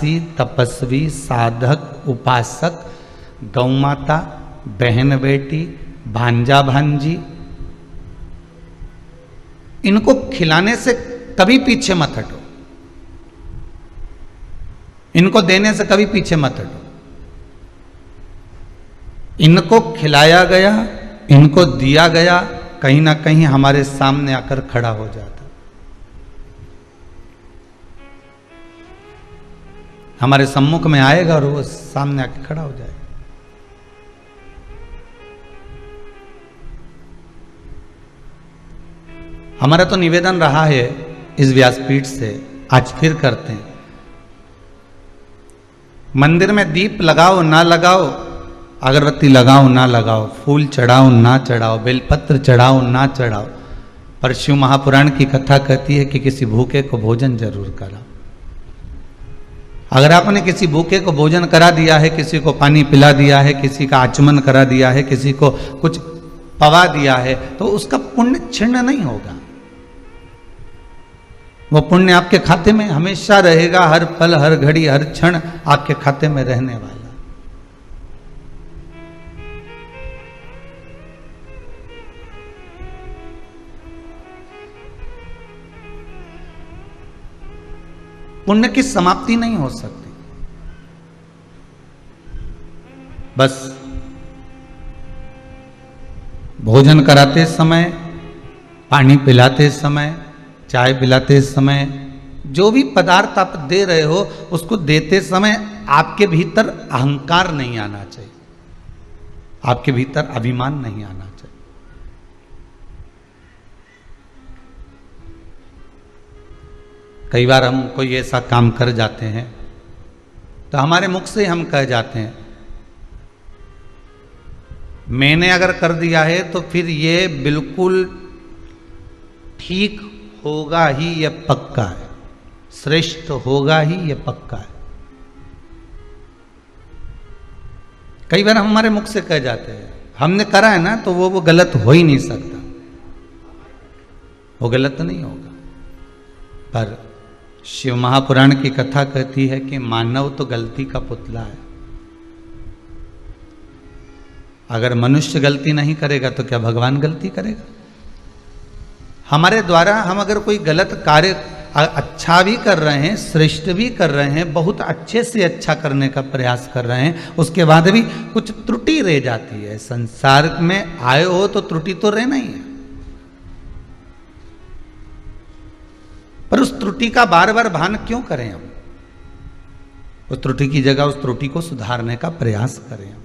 तपस्वी, साधक, उपासक, गौ माता, बहन बेटी, भांजा भांजी, इनको खिलाने से कभी पीछे मत हटो, इनको देने से कभी पीछे मत हटो। इनको खिलाया गया, इनको दिया गया, कहीं ना कहीं हमारे सामने आकर खड़ा हो जाता, हमारे सम्मुख में आएगा और वो सामने आके खड़ा हो जाएगा। हमारा तो निवेदन रहा है इस व्यासपीठ से, आज फिर करते हैं। मंदिर में दीप लगाओ ना लगाओ, अगरबत्ती लगाओ ना लगाओ, फूल चढ़ाओ ना चढ़ाओ, बेलपत्र चढ़ाओ ना चढ़ाओ, पर शिव महापुराण की कथा कहती है कि किसी भूखे को भोजन जरूर कराओ। अगर आपने किसी भूखे को भोजन करा दिया है, किसी को पानी पिला दिया है, किसी का आचमन करा दिया है, किसी को कुछ पवा दिया है, तो उसका पुण्य क्षीण नहीं होगा। वो पुण्य आपके खाते में हमेशा रहेगा, हर पल, हर घड़ी, हर क्षण आपके खाते में रहने वाला। पुण्य की समाप्ति नहीं हो सकती। बस भोजन कराते समय, पानी पिलाते समय, चाय पिलाते समय, जो भी पदार्थ आप दे रहे हो उसको देते समय आपके भीतर अहंकार नहीं आना चाहिए, आपके भीतर अभिमान नहीं आना चाहिए। कई बार हम कोई ऐसा काम कर जाते हैं तो हमारे मुख से हम कह जाते हैं, मैंने अगर कर दिया है तो फिर ये बिल्कुल ठीक होगा ही, यह पक्का है, श्रेष्ठ होगा ही, यह पक्का है। कई बार हम हमारे मुख से कह जाते हैं, हमने करा है ना तो वो गलत हो ही नहीं सकता, वो गलत नहीं होगा। पर शिव महापुराण की कथा कहती है कि मानव तो गलती का पुतला है। अगर मनुष्य गलती नहीं करेगा तो क्या भगवान गलती करेगा? हमारे द्वारा हम अगर कोई गलत कार्य अच्छा भी कर रहे हैं, श्रेष्ठ भी कर रहे हैं, बहुत अच्छे से अच्छा करने का प्रयास कर रहे हैं, उसके बाद भी कुछ त्रुटि रह जाती है। संसार में आए हो तो त्रुटि तो रहना ही है, पर उस त्रुटि का बार बार भान क्यों करें हम? उस त्रुटि की जगह उस त्रुटि को सुधारने का प्रयास करें हम।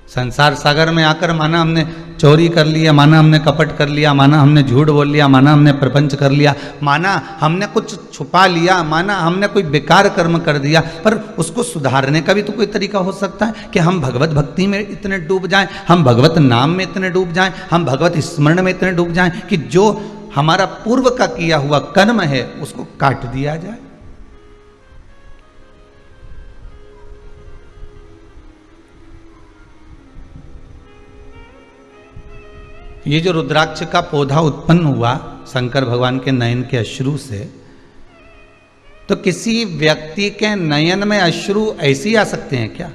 संसार सागर में आकर माना हमने चोरी कर लिया, माना हमने कपट कर लिया, माना हमने झूठ बोल लिया, माना हमने प्रपंच कर लिया, माना हमने कुछ छुपा लिया, माना हमने कोई बेकार कर्म कर दिया, पर उसको सुधारने का भी तो कोई तरीका हो सकता है कि हम भगवत भक्ति में इतने डूब जाएं, हम भगवत नाम में इतने डूब जाएं, हम भगवत स्मरण में इतने डूब जाएं कि जो हमारा पूर्व का किया हुआ कर्म है उसको काट दिया जाए। ये जो रुद्राक्ष का पौधा उत्पन्न हुआ शंकर भगवान के नयन के अश्रु से, तो किसी व्यक्ति के नयन में अश्रु ऐसे ही आ सकते हैं क्या?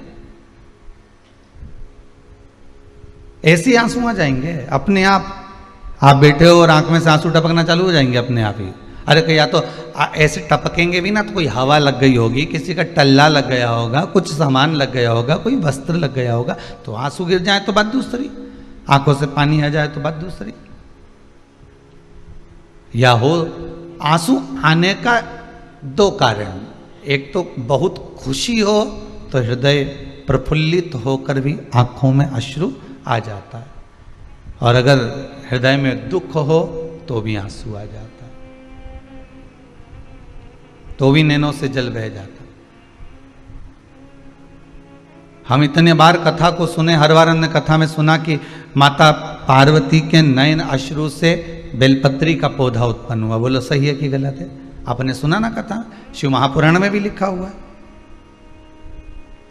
ऐसे आंसू आ जाएंगे अपने आप? आप बैठे हो और आंख में से आंसू टपकना चालू हो जाएंगे अपने आप ही? अरे या तो ऐसे टपकेंगे भी ना तो कोई हवा लग गई होगी, किसी का टल्ला लग गया होगा, कुछ सामान लग गया होगा, कोई वस्त्र लग गया होगा, तो आंसू गिर जाए तो बात दूसरी, आंखों से पानी आ जाए तो बात दूसरी। या हो आंसू आने का दो कारण, एक तो बहुत खुशी हो तो हृदय प्रफुल्लित होकर भी आंखों में अश्रु आ जाता है, और अगर हृदय में दुख हो तो भी आंसू आ जाता है, तो भी नैनों से जल बह जाता है। हम इतने बार कथा को सुने, हर बार हमने कथा में सुना कि माता पार्वती के नयन अश्रु से बेलपत्री का पौधा उत्पन्न हुआ। बोलो सही है कि गलत है? आपने सुना ना कथा? शिव महापुराण में भी लिखा हुआ है,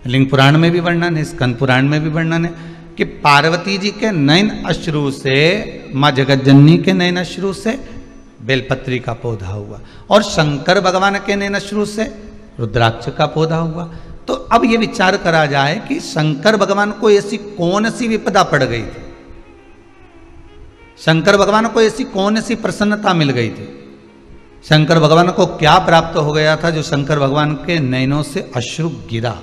लिंग पुराण में भी वर्णन है, स्कंद पुराण में भी वर्णन है कि पार्वती जी के नयन अश्रु से, माँ जगत जननी के नयन अश्रु से बेलपत्री का पौधा हुआ, और शंकर भगवान के नैनश्रु से रुद्राक्ष का पौधा हुआ। तो अब ये विचार करा जाए कि शंकर भगवान को ऐसी कौन सी विपदा पड़ गई थी, शंकर भगवान को ऐसी कौन सी प्रसन्नता मिल गई थी, शंकर भगवान को क्या प्राप्त हो गया था जो शंकर भगवान के नैनों से अश्रु गिरा।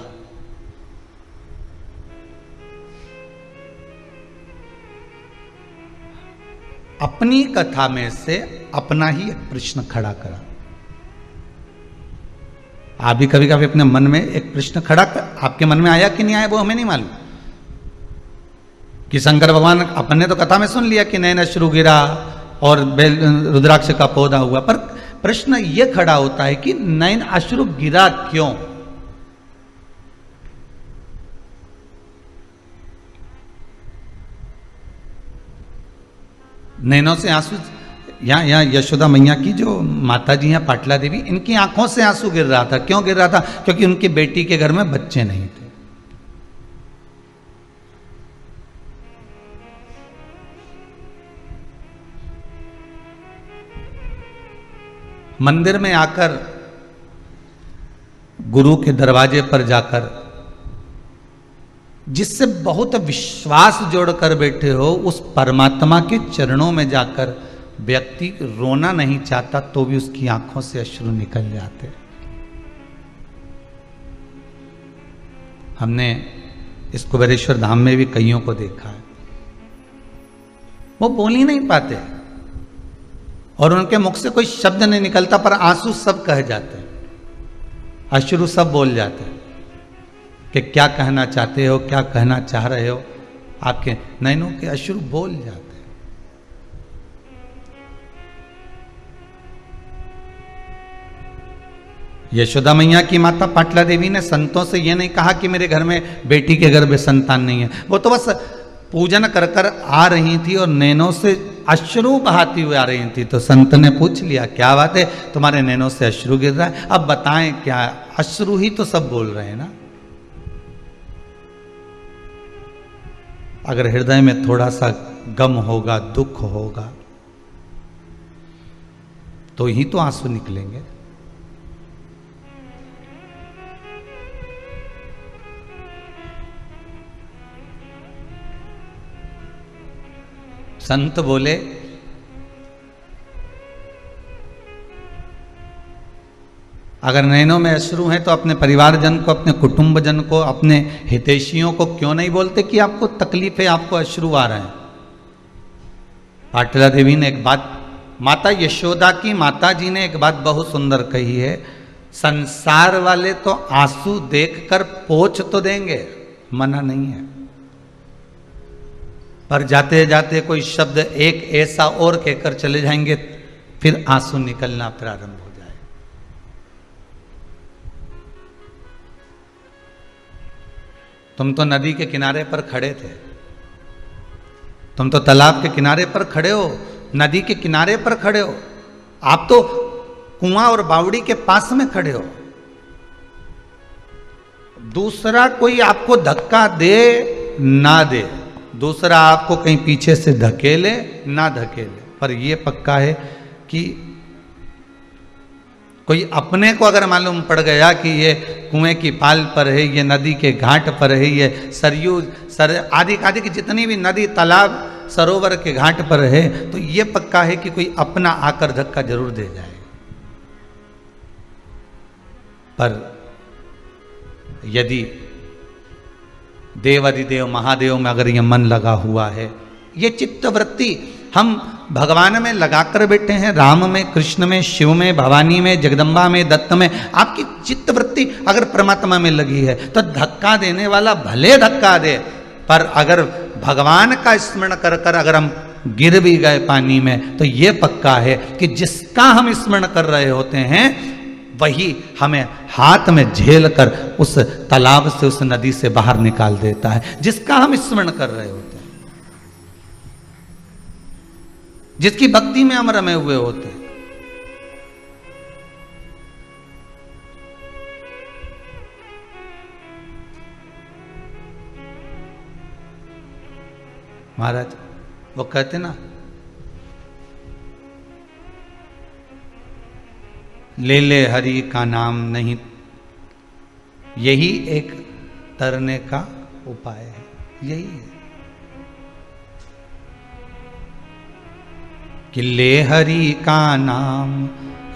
अपनी कथा में से अपना ही एक प्रश्न खड़ा करा। आप भी कभी कभी अपने मन में एक प्रश्न खड़ा कर, आपके मन में आया कि नहीं आया वो हमें नहीं मालूम, कि शंकर भगवान, अपन ने तो कथा में सुन लिया कि नैन अश्रु गिरा और रुद्राक्ष का पौधा हुआ, पर प्रश्न यह खड़ा होता है कि नैन अश्रु गिरा क्यों। नैनों से आंसू, यहाँ यशोदा मैया की जो माता जी हैं पाटला देवी, इनकी आंखों से आंसू गिर रहा था। क्यों गिर रहा था? क्योंकि उनकी बेटी के घर में बच्चे नहीं थे। मंदिर में आकर, गुरु के दरवाजे पर जाकर, जिससे बहुत विश्वास जोड़कर बैठे हो, उस परमात्मा के चरणों में जाकर व्यक्ति रोना नहीं चाहता तो भी उसकी आंखों से अश्रु निकल जाते। हमने इस कुबेरेश्वर धाम में भी कईयों को देखा है, वो बोल ही नहीं पाते और उनके मुख से कोई शब्द नहीं निकलता, पर आंसू सब कह जाते हैं, अश्रु सब बोल जाते हैं कि क्या कहना चाहते हो, क्या कहना चाह रहे हो। आपके नैनों के अश्रु बोल जाते हैं। यशोदा मैया की माता पाटला देवी ने संतों से यह नहीं कहा कि मेरे घर में बेटी के गर्भ में संतान नहीं है, वो तो बस पूजन कर कर आ रही थी और नैनों से अश्रु बहाती हुई आ रही थी। तो संत ने पूछ लिया, क्या बात है, तुम्हारे नैनों से अश्रु गिर रहा है, अब बताएं क्या। अश्रु ही तो सब बोल रहे हैं ना। अगर हृदय में थोड़ा सा गम होगा, दुख होगा, तो ही तो आंसू निकलेंगे। संत बोले, अगर नैनों में अश्रु हैं तो अपने परिवारजन को, अपने कुटुंबजन को, अपने हितैषियों को क्यों नहीं बोलते कि आपको तकलीफ है, आपको अश्रु आ रहे हैं। पाटला देवी ने एक बात, माता यशोदा की माता जी ने एक बात बहुत सुंदर कही है, संसार वाले तो आंसू देखकर पोंछ तो देंगे, मना नहीं है, पर जाते जाते कोई शब्द एक ऐसा और कहकर चले जाएंगे, फिर आंसू निकलना प्रारंभ हो जाए। तुम तो नदी के किनारे पर खड़े थे, तुम तो तालाब के किनारे पर खड़े हो, नदी के किनारे पर खड़े हो, आप तो कुआं और बावड़ी के पास में खड़े हो। दूसरा कोई आपको धक्का दे ना दे, दूसरा आपको कहीं पीछे से धकेले ना धकेले, पर यह पक्का है कि कोई अपने को अगर मालूम पड़ गया कि ये कुएं की पाल पर है, ये नदी के घाट पर है, ये सरयू आदि आदि की जितनी भी नदी, तालाब, सरोवर के घाट पर है, तो ये पक्का है कि कोई अपना आकर धक्का जरूर दे जाए। पर यदि देवाधिदेव महादेव में अगर ये मन लगा हुआ है, ये चित्त वृत्ति हम भगवान में लगाकर बैठे हैं, राम में, कृष्ण में, शिव में, भवानी में, जगदम्बा में, दत्त में, आपकी चित्त वृत्ति अगर परमात्मा में लगी है तो धक्का देने वाला भले धक्का दे, पर अगर भगवान का स्मरण कर कर अगर हम गिर भी गए पानी में, तो ये पक्का है कि जिसका हम स्मरण कर रहे होते हैं वही हमें हाथ में झेल कर उस तालाब से, उस नदी से बाहर निकाल देता है, जिसका हम स्मरण कर रहे होते हैं, जिसकी भक्ति में हम रमे हुए होते हैं। महाराज वो कहते ना, ले ले हरि का नाम नहीं, यही एक तरने का उपाय है, यही है कि ले हरि का नाम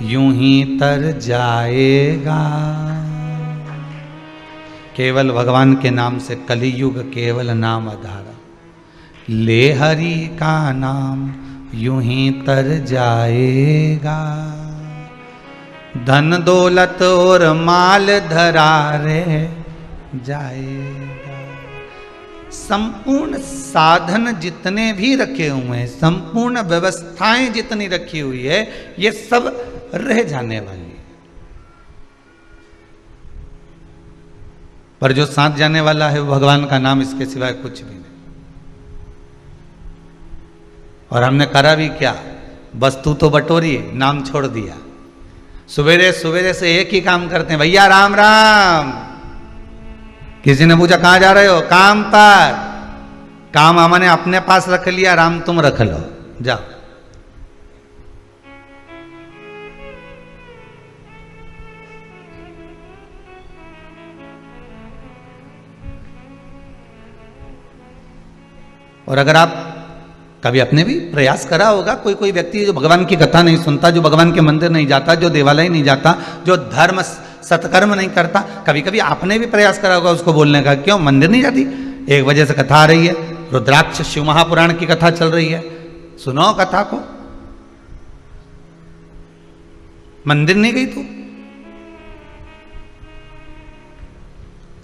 यूं ही तर जाएगा। केवल भगवान के नाम से कलियुग केवल नाम आधारा, ले हरि का नाम यूं ही तर जाएगा। धन दौलत और माल धरा रह जाएगा। संपूर्ण साधन जितने भी रखे हुए हैं, संपूर्ण व्यवस्थाएं जितनी रखी हुई है, ये सब रह जाने वाली है, पर जो साथ जाने वाला है वो भगवान का नाम, इसके सिवाय कुछ भी नहीं। और हमने करा भी क्या, वस्तु तो बटोरी, नाम छोड़ दिया। सवेरे सवेरे से एक ही काम करते हैं, भैया राम राम। किसी ने पूछा कहां जा रहे हो, काम पर। काम हमने अपने पास रख लिया, राम तुम रख लो, जाओ। और अगर आप कभी अपने भी प्रयास करा होगा, कोई कोई व्यक्ति जो भगवान की कथा नहीं सुनता, जो भगवान के मंदिर नहीं जाता, जो देवालय नहीं जाता, जो धर्म सत्कर्म नहीं करता, कभी कभी आपने भी प्रयास करा होगा उसको बोलने का, क्यों मंदिर नहीं जाती, 1 बजे से कथा आ रही है, रुद्राक्ष शिव महापुराण की कथा चल रही है, सुनो कथा को, मंदिर नहीं गई तू।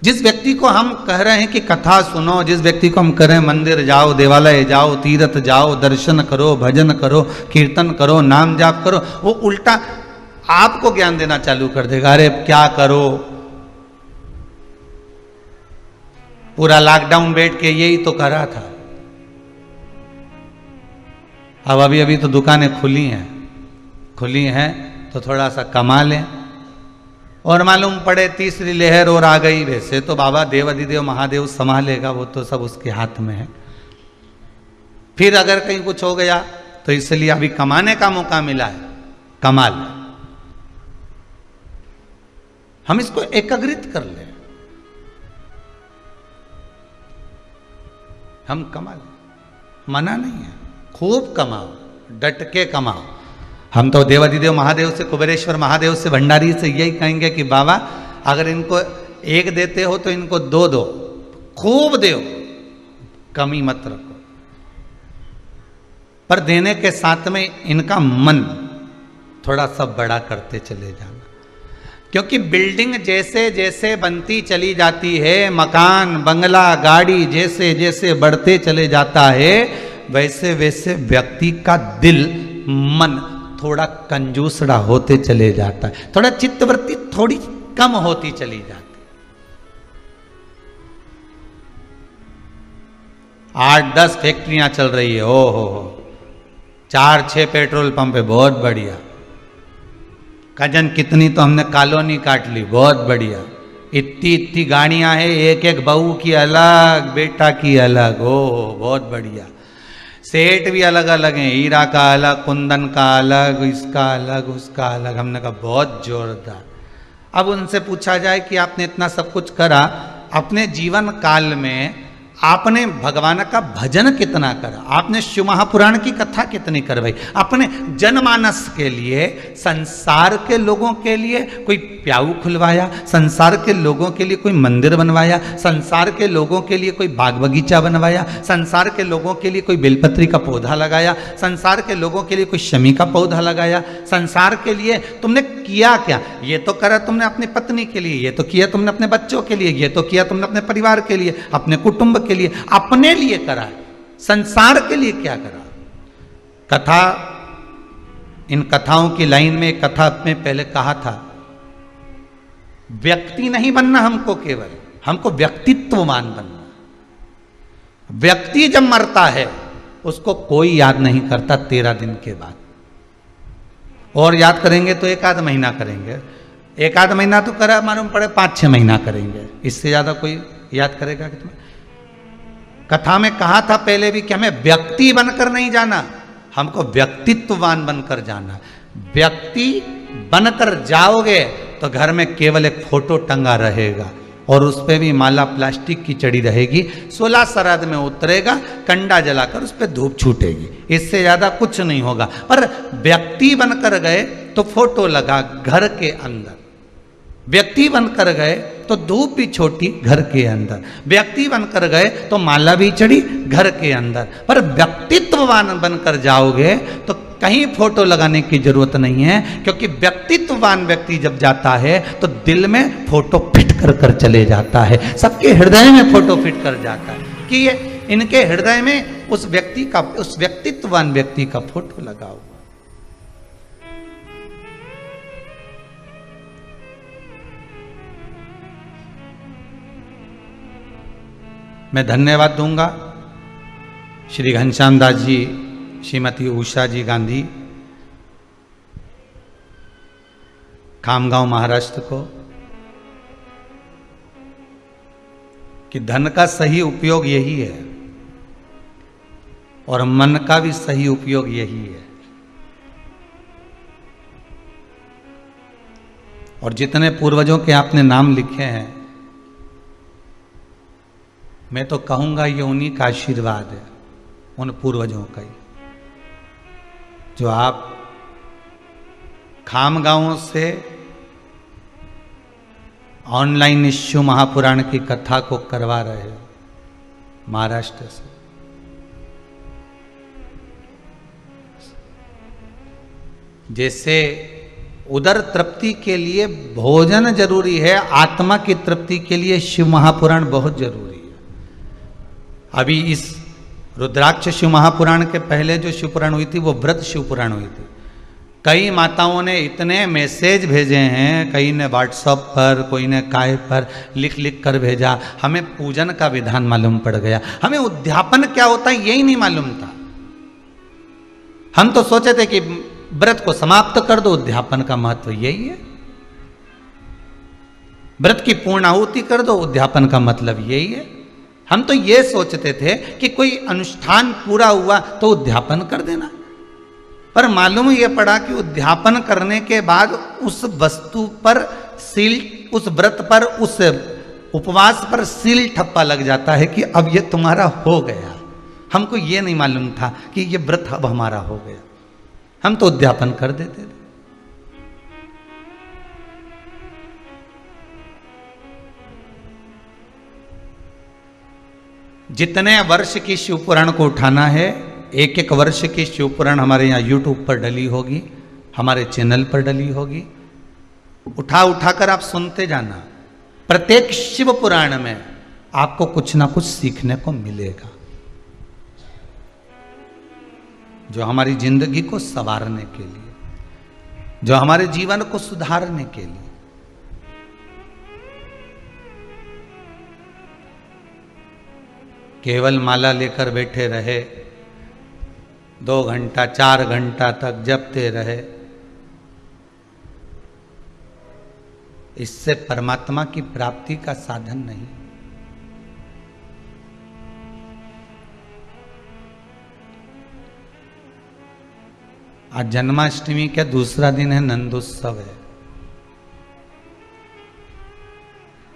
जिस व्यक्ति को हम कह रहे हैं कि कथा सुनो, जिस व्यक्ति को हम कह रहे हैं मंदिर जाओ, देवालय जाओ, तीर्थ जाओ, दर्शन करो, भजन करो, कीर्तन करो, नाम जाप करो, वो उल्टा आपको ज्ञान देना चालू कर देगा। अरे क्या करो, पूरा लॉकडाउन बैठ के यही तो कर रहा था, अब अभी अभी तो दुकानें खुली हैं तो थोड़ा सा कमा लें, और मालूम पड़े तीसरी लहर और आ गई, वैसे तो बाबा देव अधिदेव महादेव संभालेगा, वो तो सब उसके हाथ में है। फिर अगर कहीं कुछ हो गया तो इसलिए अभी कमाने का मौका मिला है, कमा ले, हम इसको एकाग्रित कर ले, हम कमा ले, मना नहीं है, खूब कमाओ, डट के कमाओ। हम तो देवाधिदेव महादेव से, कुबेरेश्वर महादेव से, भंडारी से यही कहेंगे कि बाबा अगर इनको 1 देते हो तो इनको 2 दो, खूब दो, कमी मत रखो, पर देने के साथ में इनका मन थोड़ा सा बड़ा करते चले जाना, क्योंकि बिल्डिंग जैसे जैसे बनती चली जाती है, मकान बंगला गाड़ी जैसे जैसे बढ़ते चले जाता है, वैसे वैसे व्यक्ति का दिल मन थोड़ा कंजूसड़ा होते चले जाता है, थोड़ा चित्तवृत्ति थोड़ी कम होती चली जाती। 8-10 फैक्ट्रियां चल रही है, ओ हो 4-6 पेट्रोल पंप है, बहुत बढ़िया। कजन कितनी तो हमने कॉलोनी काट ली, बहुत बढ़िया। इतनी गाड़ियां हैं, एक एक बहू की अलग, बेटा की अलग, ओ बहुत बढ़िया। सेठ भी अलग अलग हैं, हीरा का अलग, कुंदन का अलग, इसका अलग, उसका अलग। हमने कहा बहुत जोरदार। अब उनसे पूछा जाए कि आपने इतना सब कुछ करा, अपने जीवन काल में आपने भगवान का भजन कितना करा, आपने शिव महापुराण की कथा कितनी करवाई, अपने जनमानस के लिए, संसार के लोगों के लिए कोई प्याऊ खुलवाया, संसार के लोगों के लिए कोई मंदिर बनवाया, संसार के लोगों के लिए कोई बाग बगीचा बनवाया, संसार के लोगों के लिए कोई बेलपत्री का पौधा लगाया, संसार के लोगों के लिए कोई शमी का पौधा लगाया, संसार के लिए तुमने किया क्या? ये तो करा तुमने अपनी पत्नी के लिए, ये तो किया तुमने अपने बच्चों के लिए, ये तो किया तुमने अपने परिवार के लिए, अपने कुटुंब के लिए, अपने लिए करा है, संसार के लिए क्या करा? कथा, इन कथाओं की लाइन में एक कथा में पहले कहा था, व्यक्ति नहीं बनना हमको, केवल हमको व्यक्तित्ववान बनना। व्यक्ति जब मरता है उसको कोई याद नहीं करता 13 दिन के बाद, और याद करेंगे तो 1 आध महीना करेंगे, 1 आध महीना तो करा मालूम पड़े 5-6 महीना करेंगे, इससे ज्यादा कोई याद करेगा कि तुम्हें? कथा में कहा था पहले भी कि हमें व्यक्ति बनकर नहीं जाना, हमको व्यक्तित्ववान बनकर जाना। व्यक्ति बनकर जाओगे तो घर में केवल एक फोटो टंगा रहेगा और उस पे भी माला प्लास्टिक की चढ़ी रहेगी। 16 श्राद्ध में उतरेगा, कंडा जलाकर उस पे धूप छूटेगी, इससे ज्यादा कुछ नहीं होगा। पर व्यक्ति बनकर गए तो फोटो लगा घर के अंदर, व्यक्ति बनकर गए तो धूप भी छोटी घर के अंदर, व्यक्ति बनकर गए तो माला भी चढ़ी घर के अंदर। पर व्यक्तित्ववान बनकर जाओगे तो कहीं फोटो लगाने की जरूरत नहीं है, क्योंकि व्यक्तित्ववान व्यक्ति जब जाता है तो दिल में फोटो फिट कर कर चले जाता है, सबके हृदय में फोटो फिट कर जाता है कि ये इनके हृदय में उस व्यक्ति का, उस व्यक्तित्ववान व्यक्ति का फोटो लगा हुआ। मैं धन्यवाद दूंगा श्री घनश्याम दास जी, श्रीमती उषा जी गांधी, खामगांव महाराष्ट्र को, कि धन का सही उपयोग यही है और मन का भी सही उपयोग यही है। और जितने पूर्वजों के आपने नाम लिखे हैं, मैं तो कहूंगा ये उन्हीं का आशीर्वाद है, उन पूर्वजों का ही, जो आप खामगांव से ऑनलाइन शिव महापुराण की कथा को करवा रहे हो, महाराष्ट्र से। जैसे उदर तृप्ति के लिए भोजन जरूरी है, आत्मा की तृप्ति के लिए शिव महापुराण बहुत जरूरी है। अभी इस रुद्राक्ष शिव महापुराण के पहले जो शिवपुराण हुई थी वो व्रत शिवपुराण हुई थी। कई माताओं ने इतने मैसेज भेजे हैं, कई ने व्हाट्सएप पर, कोई ने काय पर लिख लिख कर भेजा, हमें पूजन का विधान मालूम पड़ गया, हमें उद्यापन क्या होता है यही नहीं मालूम था। हम तो सोचे थे कि व्रत को समाप्त कर दो, उद्यापन का महत्व यही है, व्रत की पूर्णाहुति कर दो, उद्यापन का मतलब यही है। हम तो ये सोचते थे कि कोई अनुष्ठान पूरा हुआ तो उद्यापन कर देना, पर मालूम ये पड़ा कि उद्यापन करने के बाद उस वस्तु पर सील, उस व्रत पर, उस उपवास पर सील ठप्पा लग जाता है कि अब ये तुम्हारा हो गया। हमको ये नहीं मालूम था कि ये व्रत अब हमारा हो गया, हम तो उद्यापन कर देते थे। जितने वर्ष की शिवपुराण को उठाना है, एक एक वर्ष की शिवपुराण हमारे यहाँ यूट्यूब पर डली होगी, हमारे चैनल पर डली होगी, उठा उठा कर आप सुनते जाना। प्रत्येक शिव पुराण में आपको कुछ ना कुछ सीखने को मिलेगा, जो हमारी जिंदगी को संवारने के लिए, जो हमारे जीवन को सुधारने के लिए। केवल माला लेकर बैठे रहे, 2 घंटा 4 घंटा तक जपते रहे, इससे परमात्मा की प्राप्ति का साधन नहीं। आज जन्माष्टमी का दूसरा दिन है, नंदोत्सव है।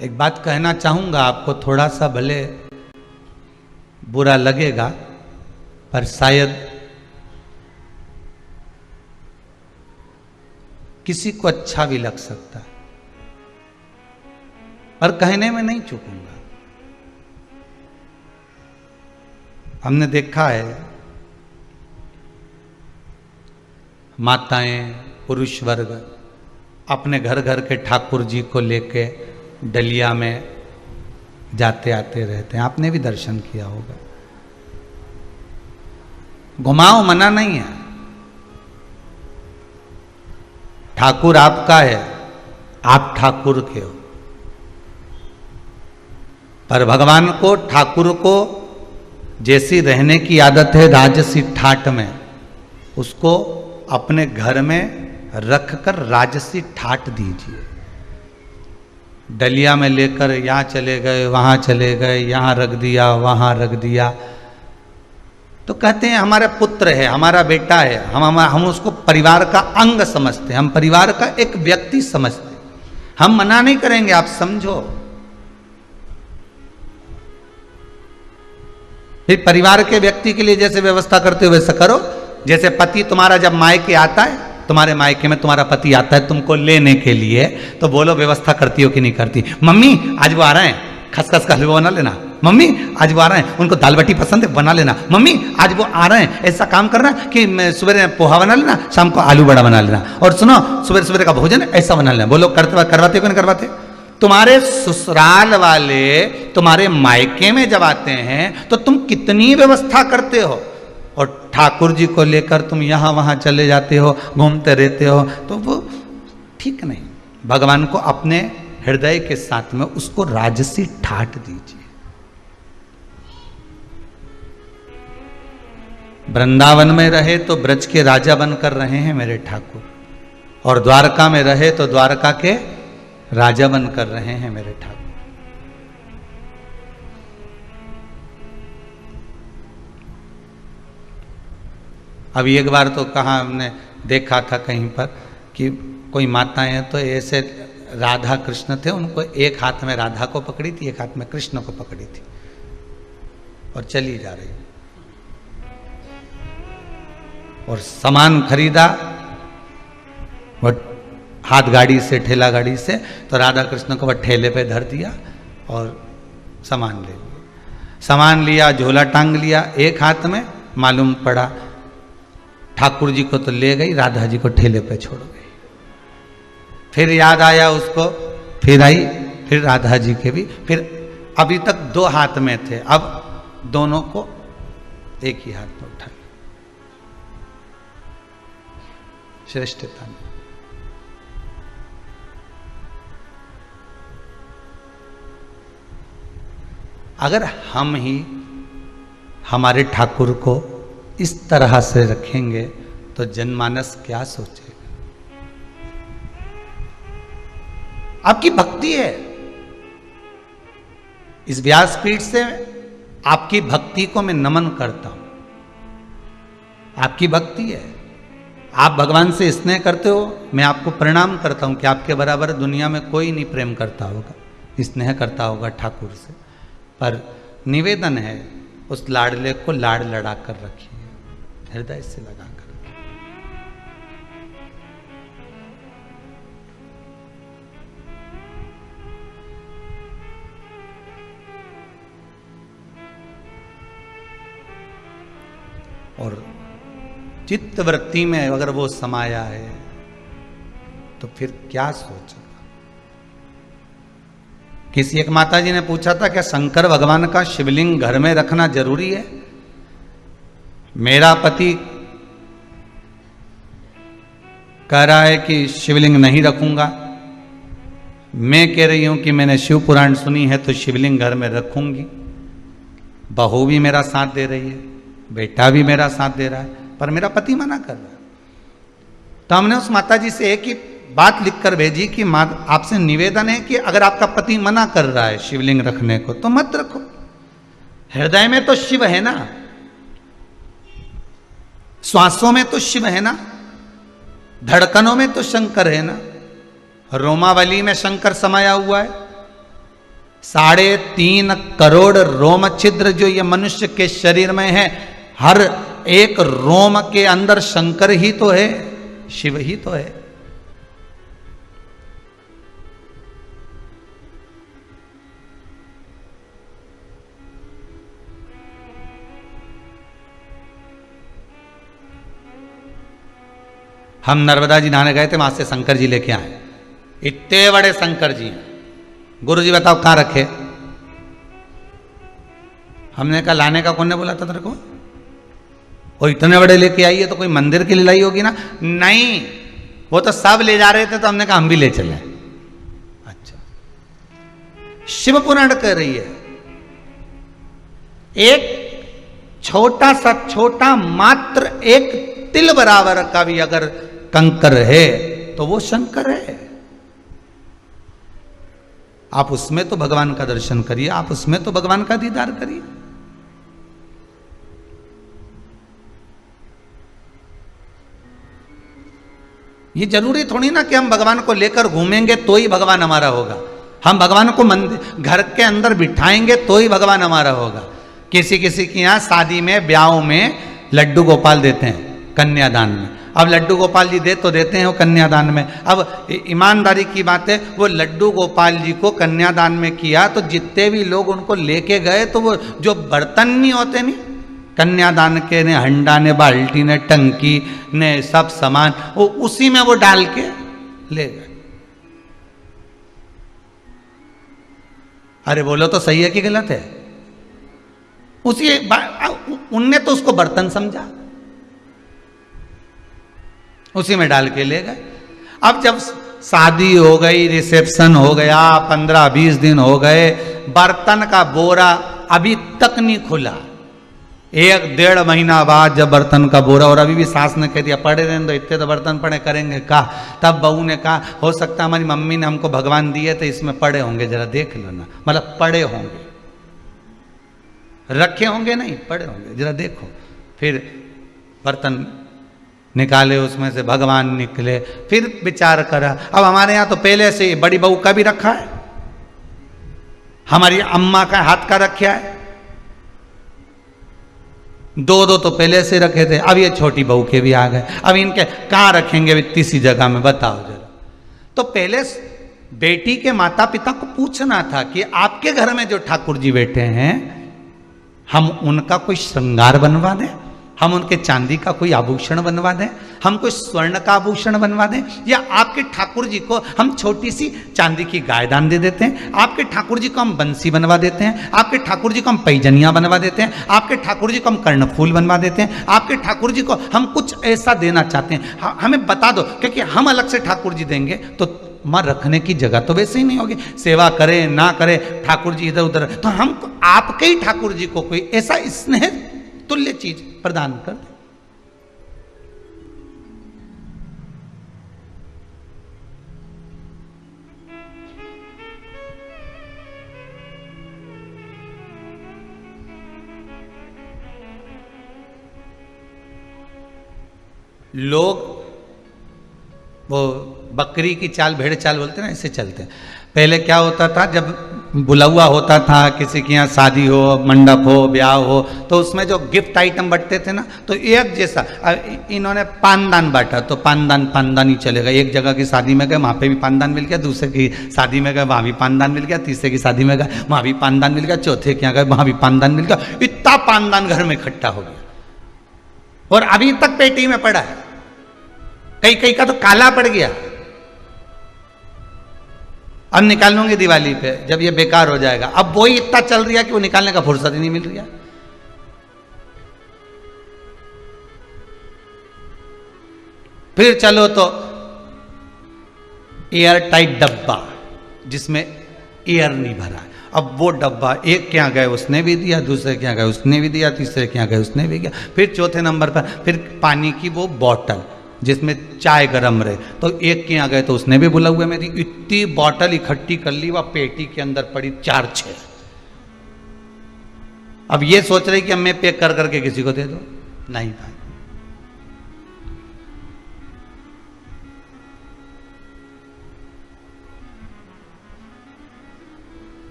एक बात कहना चाहूंगा आपको, थोड़ा सा भले बुरा लगेगा पर शायद किसी को अच्छा भी लग सकता है, पर कहने में नहीं चूकूंगा। हमने देखा है माताएं, पुरुष वर्ग अपने घर घर के ठाकुर जी को लेके डलिया में जाते आते रहते हैं, आपने भी दर्शन किया होगा। घुमाओ मना नहीं है, ठाकुर आपका है, आप ठाकुर के हो, पर भगवान को, ठाकुर को जैसी रहने की आदत है राजसी ठाट में, उसको अपने घर में रखकर राजसी ठाट दीजिए। डलिया में लेकर यहाँ चले गए, वहाँ चले गए, यहाँ रख दिया, वहाँ रख दिया, तो कहते हैं हमारा पुत्र है, हमारा बेटा है, हम उसको परिवार का अंग समझते हैं, हम परिवार का एक व्यक्ति समझते हैं। हम मना नहीं करेंगे, आप समझो। फिर परिवार के व्यक्ति के लिए जैसे व्यवस्था करते हो वैसा करो। जैसे पति तुम्हारा जब मायके आता है, तुम्हारे मायके में तुम्हारा पति आता है तुमको लेने के लिए, तो बोलो व्यवस्था करती हो कि नहीं करती? मम्मी आज वो आ रहे हैं, खसखस का हलवा बना लेना। मम्मी आज वो आ रहे हैं, उनको दाल बाटी पसंद है, बना लेना। मम्मी आज वो आ रहे हैं, ऐसा काम करना कि सुबह पोहा बना लेना, शाम को आलू बड़ा बना लेना, और सुनो सुबह सुबह का भोजन ऐसा बना लेना। बोलो करवाते हो कि नहीं करवाते? तुम्हारे ससुराल वाले तुम्हारे मायके में जब आते हैं तो तुम कितनी व्यवस्था करते हो, और ठाकुर जी को लेकर तुम यहां वहां चले जाते हो, घूमते रहते हो, तो वो ठीक नहीं। भगवान को अपने हृदय के साथ में उसको राजसी ठाट दीजिए। वृंदावन में रहे तो ब्रज के राजा बनकर रहे हैं मेरे ठाकुर, और द्वारका में रहे तो द्वारका के राजा बनकर रहे हैं मेरे ठाकुर। अभी एक बार तो कहाँ हमने देखा था कहीं पर कि कोई माताएं हैं तो ऐसे राधा कृष्ण थे, उनको एक हाथ में राधा को पकड़ी थी, एक हाथ में कृष्ण को पकड़ी थी, और चली जा रही। और सामान खरीदा वो हाथ गाड़ी से, ठेला गाड़ी से, तो राधा कृष्ण को वह ठेले पे धर दिया और सामान ले लिया। सामान लिया, झोला टांग लिया एक हाथ में, मालूम पड़ा ठाकुर जी को तो ले गई, राधा जी को ठेले पे छोड़ गई। फिर याद आया उसको, फिर आई, फिर राधा जी के भी, फिर अभी तक दो हाथ में थे, अब दोनों को एक ही हाथ में उठा लिया। श्रेष्ठता में अगर हम ही हमारे ठाकुर को इस तरह से रखेंगे तो जनमानस क्या सोचेगा? आपकी भक्ति है, इस व्यासपीठ से आपकी भक्ति को मैं नमन करता हूं। आपकी भक्ति है, आप भगवान से स्नेह करते हो, मैं आपको प्रणाम करता हूं कि आपके बराबर दुनिया में कोई नहीं प्रेम करता होगा, स्नेह करता होगा ठाकुर से। पर निवेदन है, उस लाडले को लाड लड़ा कर रखिए, हृदय से लगा कर। और चित्त वृत्ति में अगर वो समाया है तो फिर क्या सोचा? किसी एक माता जी ने पूछा था क्या शंकर भगवान का शिवलिंग घर में रखना जरूरी है? मेरा पति कह रहा है कि शिवलिंग नहीं रखूंगा, मैं कह रही हूं कि मैंने शिव पुराण सुनी है तो शिवलिंग घर में रखूंगी। बहू भी मेरा साथ दे रही है, बेटा भी मेरा साथ दे रहा है, पर मेरा पति मना कर रहा है। तो हमने उस माता जी से एक ही बात लिखकर भेजी कि आपसे निवेदन है कि अगर आपका पति मना कर रहा है शिवलिंग रखने को तो मत रखो। हृदय में तो शिव है ना, श्वासों में तो शिव है ना, धड़कनों में तो शंकर है ना, रोमावली में शंकर समाया हुआ है। 3.5 करोड़ रोम छिद्र जो ये मनुष्य के शरीर में है, हर एक रोम के अंदर शंकर ही तो है, शिव ही तो है। हम नर्मदा जी नहाने गए थे, वहां से शंकर जी लेके आए, इतने बड़े शंकर जी हैं। गुरु जी बताओ कहां रखे? हमने कहा लाने का कौन ने बोला था तेरे को? वो इतने बड़े लेके आई है तो कोई मंदिर की लाई होगी ना? नहीं, वो तो सब ले जा रहे थे तो हमने कहा हम भी ले चले। अच्छा, शिव पुराण कह रही है एक छोटा सा, छोटा मात्र एक तिल बराबर का भी अगर कंकर है तो वो शंकर है। आप उसमें तो भगवान का दर्शन करिए, आप उसमें तो भगवान का दीदार करिए। ये जरूरी थोड़ी ना कि हम भगवान को लेकर घूमेंगे तो ही भगवान हमारा होगा। हम भगवान को मंदिर घर के अंदर बिठाएंगे तो ही भगवान हमारा होगा। किसी किसी के यहाँ शादी में ब्याहों में लड्डू गोपाल देते हैं कन्यादान में। अब लड्डू गोपाल जी दे तो देते हैं वो कन्यादान में। अब ईमानदारी की बात है, वो लड्डू गोपाल जी को कन्यादान में किया तो जितने भी लोग उनको लेके गए तो वो जो बर्तन नहीं होते नहीं कन्यादान के, ने हंडा ने बाल्टी ने टंकी ने सब सामान वो उसी में वो डाल के ले गए। अरे बोलो तो सही है कि गलत है? उसी उनने तो उसको बर्तन समझा, उसी में डाल के ले गए। अब जब शादी हो गई, रिसेप्शन हो गया, 15-20 दिन हो गए, बर्तन का बोरा अभी तक नहीं खुला। 1-1.5 महीना बाद जब बर्तन का बोरा, और अभी भी सास ने कह दिया पड़े रहने दो, इतने तो बर्तन पड़े करेंगे का। तब बहू ने कहा हो सकता हमारी मम्मी ने हमको भगवान दिए तो इसमें पड़े होंगे, जरा देख लो ना, मतलब पड़े होंगे, रखे होंगे नहीं, पड़े होंगे, जरा देखो। फिर बर्तन निकाले, उसमें से भगवान निकले। फिर विचार करा, अब हमारे यहाँ तो पहले से बड़ी बहू का भी रखा है, हमारी अम्मा का हाथ का रखा है, 2-2 तो पहले से रखे थे। अब ये छोटी बहू के भी आ गए। अब इनके कहाँ रखेंगे इतनी सी जगह में, बताओ जरा। तो पहले बेटी के माता पिता को पूछना था कि आपके घर में जो ठाकुर जी बैठे हैं, हम उनका कोई श्रृंगार बनवा दें, हम उनके चांदी का कोई आभूषण बनवा दें, हम कोई स्वर्ण का आभूषण बनवा दें, या आपके ठाकुर जी को हम छोटी सी चांदी की गाय दान दे देते हैं, आपके ठाकुर जी को हम बंसी बनवा देते हैं, आपके ठाकुर जी को हम पैजनियां बनवा देते हैं, आपके ठाकुर जी को हम कर्णफूल बनवा देते हैं, आपके ठाकुर जी को हम कुछ ऐसा देना चाहते हैं, हमें बता दो। क्योंकि हम अलग से ठाकुर जी देंगे तो मां रखने की जगह तो वैसे ही नहीं होगी, सेवा करे ना करे ठाकुर जी इधर उधर, तो हम आपके ही ठाकुर जी को कोई ऐसा स्नेह तुल्य चीज प्रदान कर दे। लोग वो बकरी की चाल, भेड़ चाल बोलते हैं ना, ऐसे चलते हैं। पहले क्या होता था, जब बुलावा होता था किसी के यहाँ शादी हो, मंडप हो, ब्याह हो, तो उसमें जो गिफ्ट आइटम बंटते थे ना, तो एक जैसा इन्होंने पानदान बांटा, तो पानदान ही चलेगा। एक जगह की शादी में गए वहाँ पे भी पानदान मिल गया, दूसरे की शादी में गए वहाँ भी पानदान मिल गया, तीसरे की शादी में गए वहाँ भी पानदान मिल गया, चौथे के यहाँ गए वहाँ भी पानदान मिल गया। इतना पानदान घर में इकट्ठा हो गया और अभी तक पेटी में पड़ा है। कई कई का तो काला पड़ गया। अब निकाल लूंगी दिवाली पे जब ये बेकार हो जाएगा। अब वो ही इतना चल रहा है कि वो निकालने का फुर्सत ही नहीं मिल रही है। फिर चलो तो एयर टाइट डब्बा जिसमें एयर नहीं भरा। अब वो डब्बा एक के यहाँ गए उसने भी दिया, दूसरे के यहाँ गए उसने भी दिया, तीसरे के यहाँ गए उसने भी दिया। फिर चौथे नंबर पर फिर पानी की वो बॉटल जिसमें चाय गरम रहे, तो एक के यहाँ गए तो उसने भी बुला हुआ। मेरी इतनी बॉटल इकट्ठी कर ली, वह पेटी के अंदर पड़ी 4-6। अब ये सोच रही कि अब मैं पैक कर करके किसी को दे दो, नहीं भाई।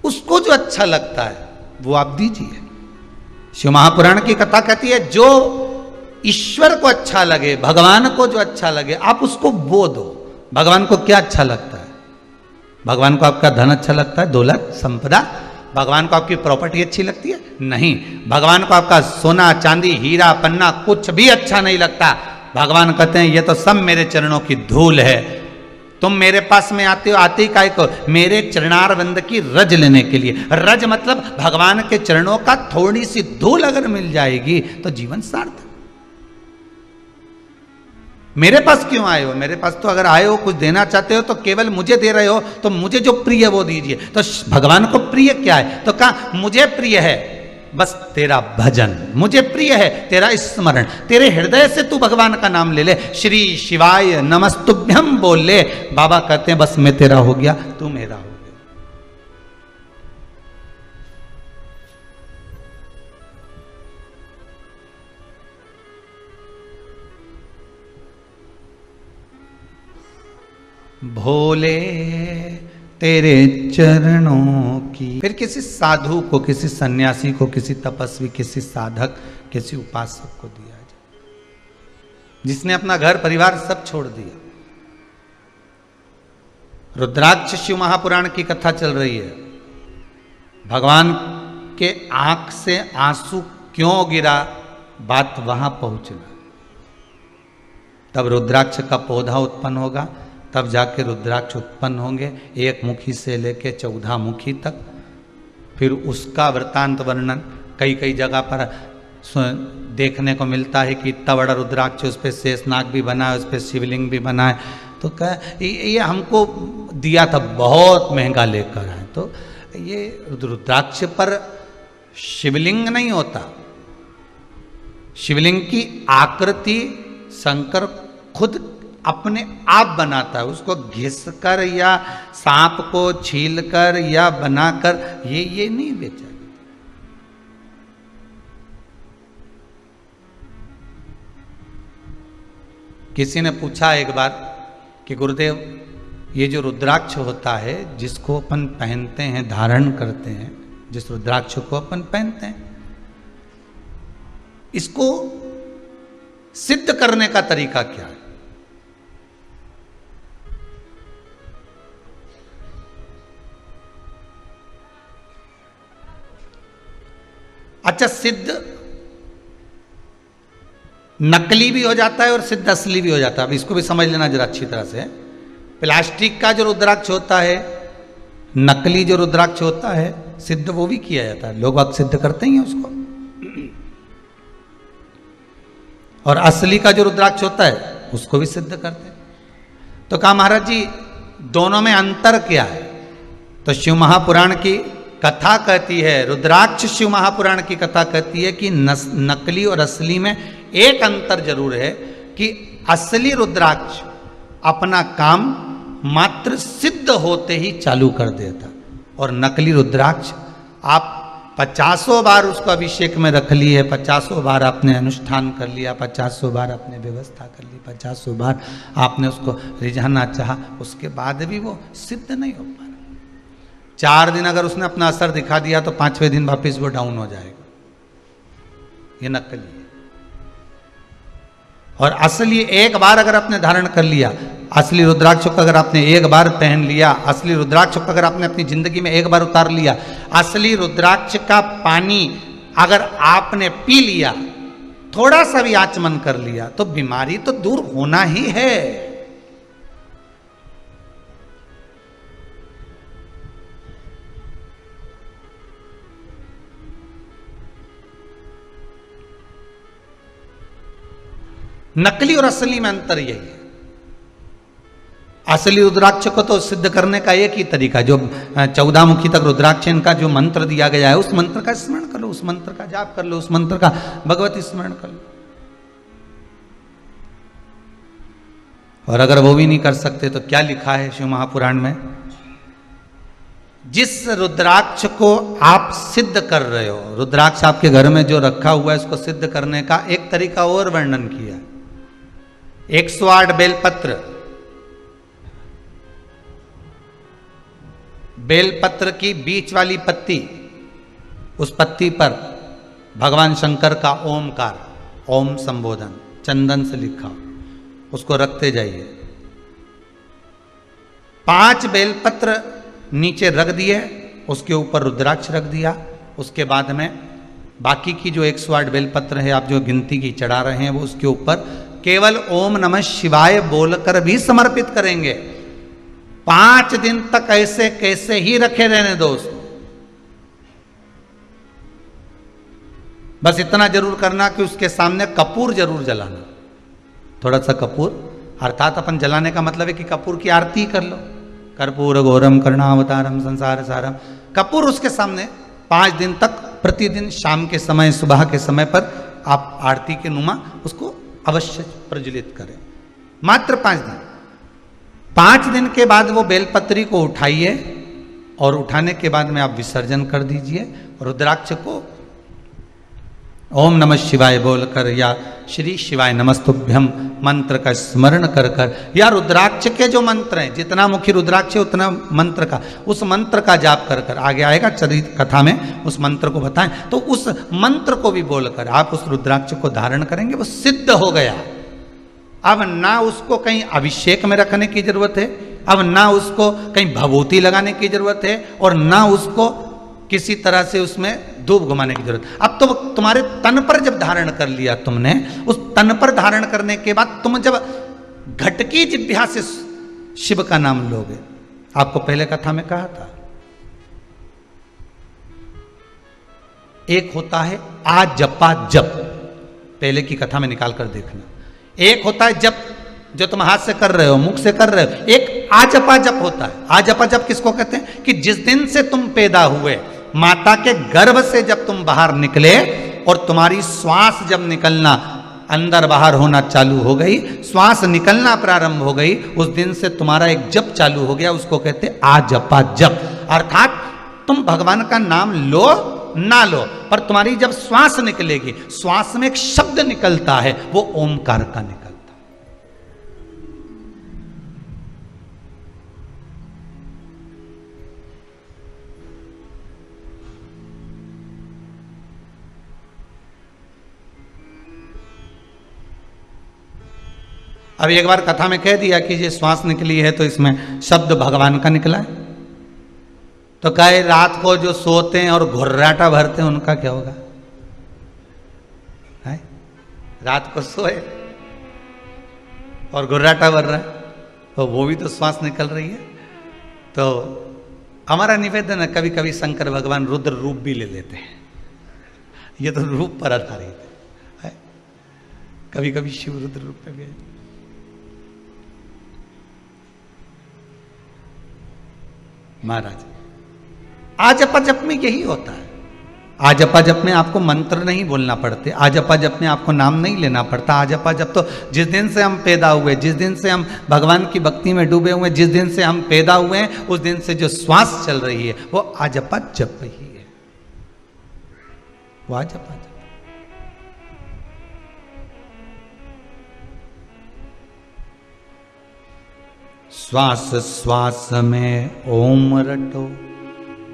उसको जो अच्छा लगता है वो आप दीजिए। शिव महापुराण की कथा कहती है जो ईश्वर को अच्छा लगे, भगवान को जो अच्छा लगे आप उसको वो दो। भगवान को क्या अच्छा लगता है? भगवान को आपका धन अच्छा लगता है, दौलत संपदा? भगवान को आपकी प्रॉपर्टी अच्छी लगती है? नहीं। भगवान को आपका सोना चांदी हीरा पन्ना कुछ भी अच्छा नहीं लगता। भगवान कहते हैं ये तो सब मेरे चरणों की धूल है। तुम मेरे पास में आते हो, आते ही काय को मेरे चरणारविंद की रज लेने के लिए। रज मतलब भगवान के चरणों का थोड़ी सी धूल अगर मिल जाएगी तो जीवन सार्थक। मेरे पास क्यों आए हो? मेरे पास तो अगर आए हो कुछ देना चाहते हो तो केवल मुझे दे रहे हो, तो मुझे जो प्रिय है वो दीजिए। तो भगवान को प्रिय क्या है? तो कहा मुझे प्रिय है बस तेरा भजन, मुझे प्रिय है तेरा स्मरण। तेरे हृदय से तू भगवान का नाम ले ले, श्री शिवाय नमस्तुभ्यम बोल ले। बाबा कहते हैं बस मैं तेरा हो गया, तू मेरा हो गया। भोले तेरे चरणों की। फिर किसी साधु को, किसी सन्यासी को, किसी तपस्वी, किसी साधक, किसी उपासक को दिया जाए, जिसने अपना घर परिवार सब छोड़ दिया। रुद्राक्ष शिव महापुराण की कथा चल रही है। भगवान के आंख से आंसू क्यों गिरा, बात वहां पहुंचना। तब रुद्राक्ष का पौधा उत्पन्न होगा, तब जाके रुद्राक्ष उत्पन्न होंगे, एक मुखी से लेके 14 मुखी तक। फिर उसका वृत्तांत वर्णन कई कई जगह पर देखने को मिलता है कि इतना बड़ा रुद्राक्ष, उस पर शेषनाग भी बना है, उस पर शिवलिंग भी बना है। तो ये हमको दिया था, बहुत महंगा लेकर आए। तो ये रुद्राक्ष पर शिवलिंग नहीं होता, शिवलिंग की आकृति शंकर खुद अपने आप बनाता है। उसको घिसकर या सांप को छीलकर या बनाकर ये नहीं बेचा। किसी ने पूछा एक बार कि गुरुदेव, ये जो रुद्राक्ष होता है जिसको अपन पहनते हैं, धारण करते हैं, जिस रुद्राक्ष को अपन पहनते हैं, इसको सिद्ध करने का तरीका क्या है? अच्छा, सिद्ध नकली भी हो जाता है और सिद्ध असली भी हो जाता है। अब इसको भी समझ लेना जरा अच्छी तरह से। प्लास्टिक का जो रुद्राक्ष होता है, नकली जो रुद्राक्ष होता है, सिद्ध वो भी किया जाता है, लोग सिद्ध करते ही हैं उसको। और असली का जो रुद्राक्ष होता है उसको भी सिद्ध करते हैं। तो कहा महाराज जी दोनों में अंतर क्या है? तो शिव महापुराण की कथा कहती है, रुद्राक्ष शिव महापुराण की कथा कहती है कि नकली और असली में एक अंतर जरूर है कि असली रुद्राक्ष अपना काम मात्र सिद्ध होते ही चालू कर देता, और नकली रुद्राक्ष आप 50 बार उसको अभिषेक में रख लिए, 50 बार आपने अनुष्ठान कर लिया, 50 बार आपने व्यवस्था कर ली, 50 बार आपने उसको रिझाना चाहा, उसके बाद भी वो सिद्ध नहीं हो पा रहा। 4 दिन अगर उसने अपना असर दिखा दिया तो 5वें दिन वापस वो डाउन हो जाएगा। ये नकली है। और असली एक बार अगर आपने धारण कर लिया, असली रुद्राक्ष को अगर आपने एक बार पहन लिया, असली रुद्राक्ष को अगर आपने अपनी जिंदगी में एक बार उतार लिया, असली रुद्राक्ष का पानी अगर आपने पी लिया, थोड़ा सा भी आचमन कर लिया, तो बीमारी तो दूर होना ही है। नकली और असली में अंतर यही है। असली रुद्राक्ष को तो सिद्ध करने का एक ही तरीका, जो 14 मुखी तक रुद्राक्ष इनका जो मंत्र दिया गया है, उस मंत्र का स्मरण कर लो, उस मंत्र का जाप कर लो, उस मंत्र का भगवती स्मरण कर लो। और अगर वो भी नहीं कर सकते तो क्या लिखा है शिव महापुराण में? जिस रुद्राक्ष को आप सिद्ध कर रहे हो, रुद्राक्ष आपके घर में जो रखा हुआ है, उसको सिद्ध करने का एक तरीका और वर्णन किया। 108 बेलपत्र, बेलपत्र की बीच वाली पत्ती, उस पत्ती पर भगवान शंकर का ओमकार, ओम संबोधन चंदन से लिखा, उसको रखते जाइए। 5 बेलपत्र नीचे रख दिए, उसके ऊपर रुद्राक्ष रख दिया। उसके बाद में बाकी की जो 108 बेलपत्र है, आप जो गिनती की चढ़ा रहे हैं, वो उसके ऊपर केवल ओम नमः शिवाय बोलकर भी समर्पित करेंगे। 5 दिन तक ऐसे कैसे ही रखे रहने दो उसको। बस इतना जरूर करना कि उसके सामने कपूर जरूर जलाना, थोड़ा सा कपूर, अर्थात अपन जलाने का मतलब है कि कपूर की आरती कर लो। कर्पूर घोरम करुणावतारम संसार सारम, कपूर उसके सामने 5 दिन तक प्रतिदिन शाम के समय, सुबह के समय पर आप आरती के नुमा उसको अवश्य प्रज्वलित करें। मात्र 5 दिन। 5 दिन के बाद वो बेलपत्री को उठाइए, और उठाने के बाद में आप विसर्जन कर दीजिए। रुद्राक्ष को ओम नमः शिवाय बोलकर या श्री शिवाय नमस्तुभ्यम मंत्र का स्मरण कर कर, या रुद्राक्ष के जो मंत्र हैं, जितना मुखी रुद्राक्ष है उतना मंत्र का, उस मंत्र का जाप कर कर, आगे आएगा चरित कथा में उस मंत्र को बताएं, तो उस मंत्र को भी बोलकर आप उस रुद्राक्ष को धारण करेंगे, वो सिद्ध हो गया। अब ना उसको कहीं अभिषेक में रखने की जरूरत है, अब ना उसको कहीं भभूति लगाने की जरूरत है, और ना उसको किसी तरह से उसमें धूप घुमाने की जरूरत। अब तो तुम्हारे तन पर जब धारण कर लिया तुमने, उस तन पर धारण करने के बाद तुम जब घटकी जिह्वा से शिव का नाम लोगे, आपको पहले कथा में कहा था, एक होता है आ जपा जप, पहले की कथा में निकाल कर देखना, एक होता है जप जो तुम हाथ से कर रहे हो, मुख से कर रहे हो, एक आजपा जप होता है। आजपा जप किसको कहते हैं? कि जिस दिन से तुम पैदा हुए, माता के गर्भ से जब तुम बाहर निकले और तुम्हारी श्वास जब निकलना, अंदर बाहर होना चालू हो गई, श्वास निकलना प्रारंभ हो गई, उस दिन से तुम्हारा एक जप चालू हो गया, उसको कहते हैं आजपा जप। अर्थात तुम भगवान का नाम लो ना लो, पर तुम्हारी जब श्वास निकलेगी, श्वास में एक शब्द निकलता है, वो ओमकार का निकलता है। अब एक बार कथा में कह दिया कि ये श्वास निकली है तो इसमें शब्द भगवान का निकला है, तो कहे रात को जो सोते हैं और घुर्राटा भरते हैं उनका क्या होगा? है? रात को सोए और घुर्राटा भर रहा है, तो वो भी तो श्वास निकल रही है। तो हमारा निवेदन है, कभी कभी शंकर भगवान रुद्र रूप भी ले लेते हैं, ये तो रूप पर आधारित है, कभी कभी शिव रुद्र रूप में भी। महाराज आजपा जप में यही होता है। आजपा जप में आपको मंत्र नहीं बोलना पड़ते, आजपा जप में आपको नाम नहीं लेना पड़ता। आजपा जप तो जिस दिन से हम पैदा हुए, जिस दिन से हम भगवान की भक्ति में डूबे हुए, जिस दिन से हम पैदा हुए हैं, उस दिन से जो श्वास चल रही है वो आजपा जप ही है, वो आजपा जप। श्वास श्वास में ओम रटो,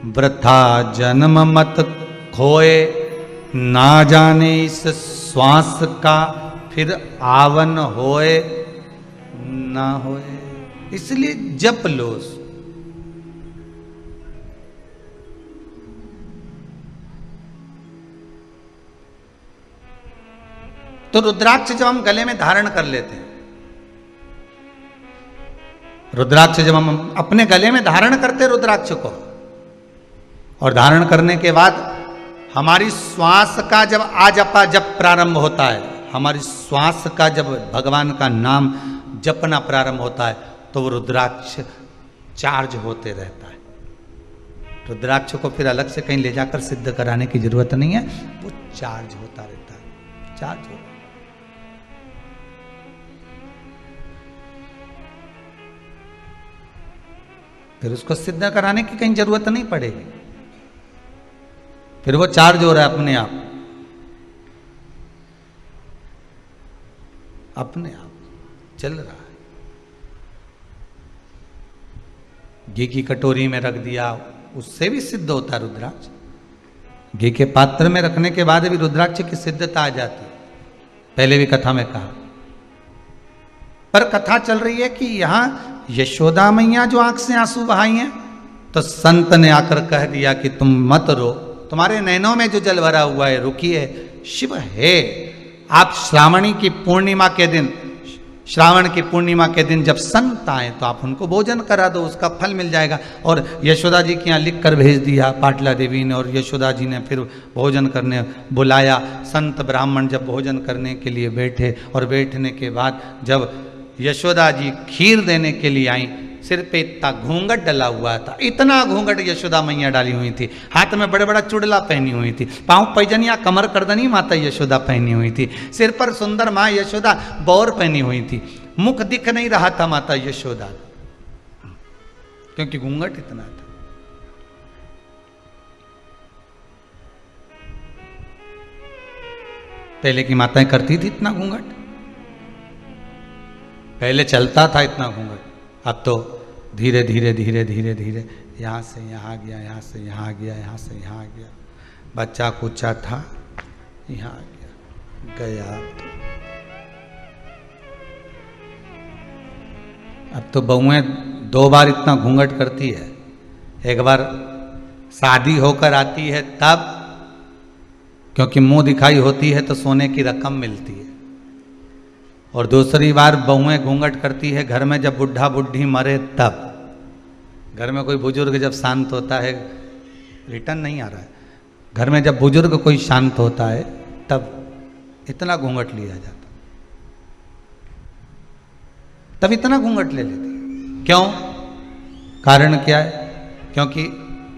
वृथा जन्म मत खोए, ना जाने इस श्वास का फिर आवन होए ना होए। इसलिए जप लो। तो रुद्राक्ष जब हम गले में धारण कर लेते हैं, रुद्राक्ष जब हम अपने गले में धारण करते रुद्राक्ष को, और धारण करने के बाद हमारी श्वास का जब आजपा जप प्रारंभ होता है, हमारी श्वास का जब भगवान का नाम जपना प्रारंभ होता है, तो वो रुद्राक्ष चार्ज होते रहता है। रुद्राक्ष को फिर अलग से कहीं ले जाकर सिद्ध कराने की जरूरत नहीं है, वो चार्ज होता रहता है, चार्ज होता है। फिर उसको सिद्ध कराने की कहीं जरूरत नहीं पड़ेगी, फिर वो चार्ज हो रहा है अपने आप, अपने आप चल रहा है। घी की कटोरी में रख दिया, उससे भी सिद्ध होता है रुद्राक्ष। घी के पात्र में रखने के बाद भी रुद्राक्ष की सिद्धता आ जाती है, पहले भी कथा में कहा। पर कथा चल रही है कि यहां यशोदा मैया जो आंख से आंसू बहाई हैं, तो संत ने आकर कह दिया कि तुम मत रो, तुम्हारे नैनों में जो जल भरा हुआ है रुकिए, शिव है। आप श्रावणी की पूर्णिमा के दिन, श्रावण की पूर्णिमा के दिन जब संत आए तो आप उनको भोजन करा दो, उसका फल मिल जाएगा। और यशोदा जी के यहाँ लिख कर भेज दिया पाटला देवी ने, और यशोदा जी ने फिर भोजन करने बुलाया। संत ब्राह्मण जब भोजन करने के लिए बैठे, और बैठने के बाद जब यशोदा जी खीर देने के लिए आई, सिर पे इतना घूंघट डला हुआ था, इतना घूंघट यशोदा मैया डाली हुई थी, हाथ में बड़े बड़ा चुड़ला पहनी हुई थी, पांव पैजनिया कमर करदनी माता यशोदा पहनी हुई थी, सिर पर सुंदर माँ यशोदा बौर पहनी हुई थी, मुख दिख नहीं रहा था माता यशोदा, क्योंकि घूंघट इतना था। पहले की माताएं करती थी इतना घूंघट? पहले चलता था इतना घूंघट, अब तो धीरे धीरे धीरे धीरे धीरे यहाँ से यहाँ गया, यहाँ से यहाँ गया, यहाँ से यहाँ गया। बच्चा कूचा था, यहाँ गया, गया। अब तो बहुएं 2 बार इतना घूंघट करती है। एक बार शादी होकर आती है तब, क्योंकि मुंह दिखाई होती है तो सोने की रकम मिलती है, और दूसरी बार बहुएं घूंघट करती है घर में जब बुढ़ा बुढ़ी मरे तब। घर में कोई बुजुर्ग जब शांत होता है, रिटर्न नहीं आ रहा है, घर में जब बुजुर्ग कोई शांत होता है तब इतना घूंघट लिया जाता, तब इतना घूंघट ले लेती है। क्यों? कारण क्या है? क्योंकि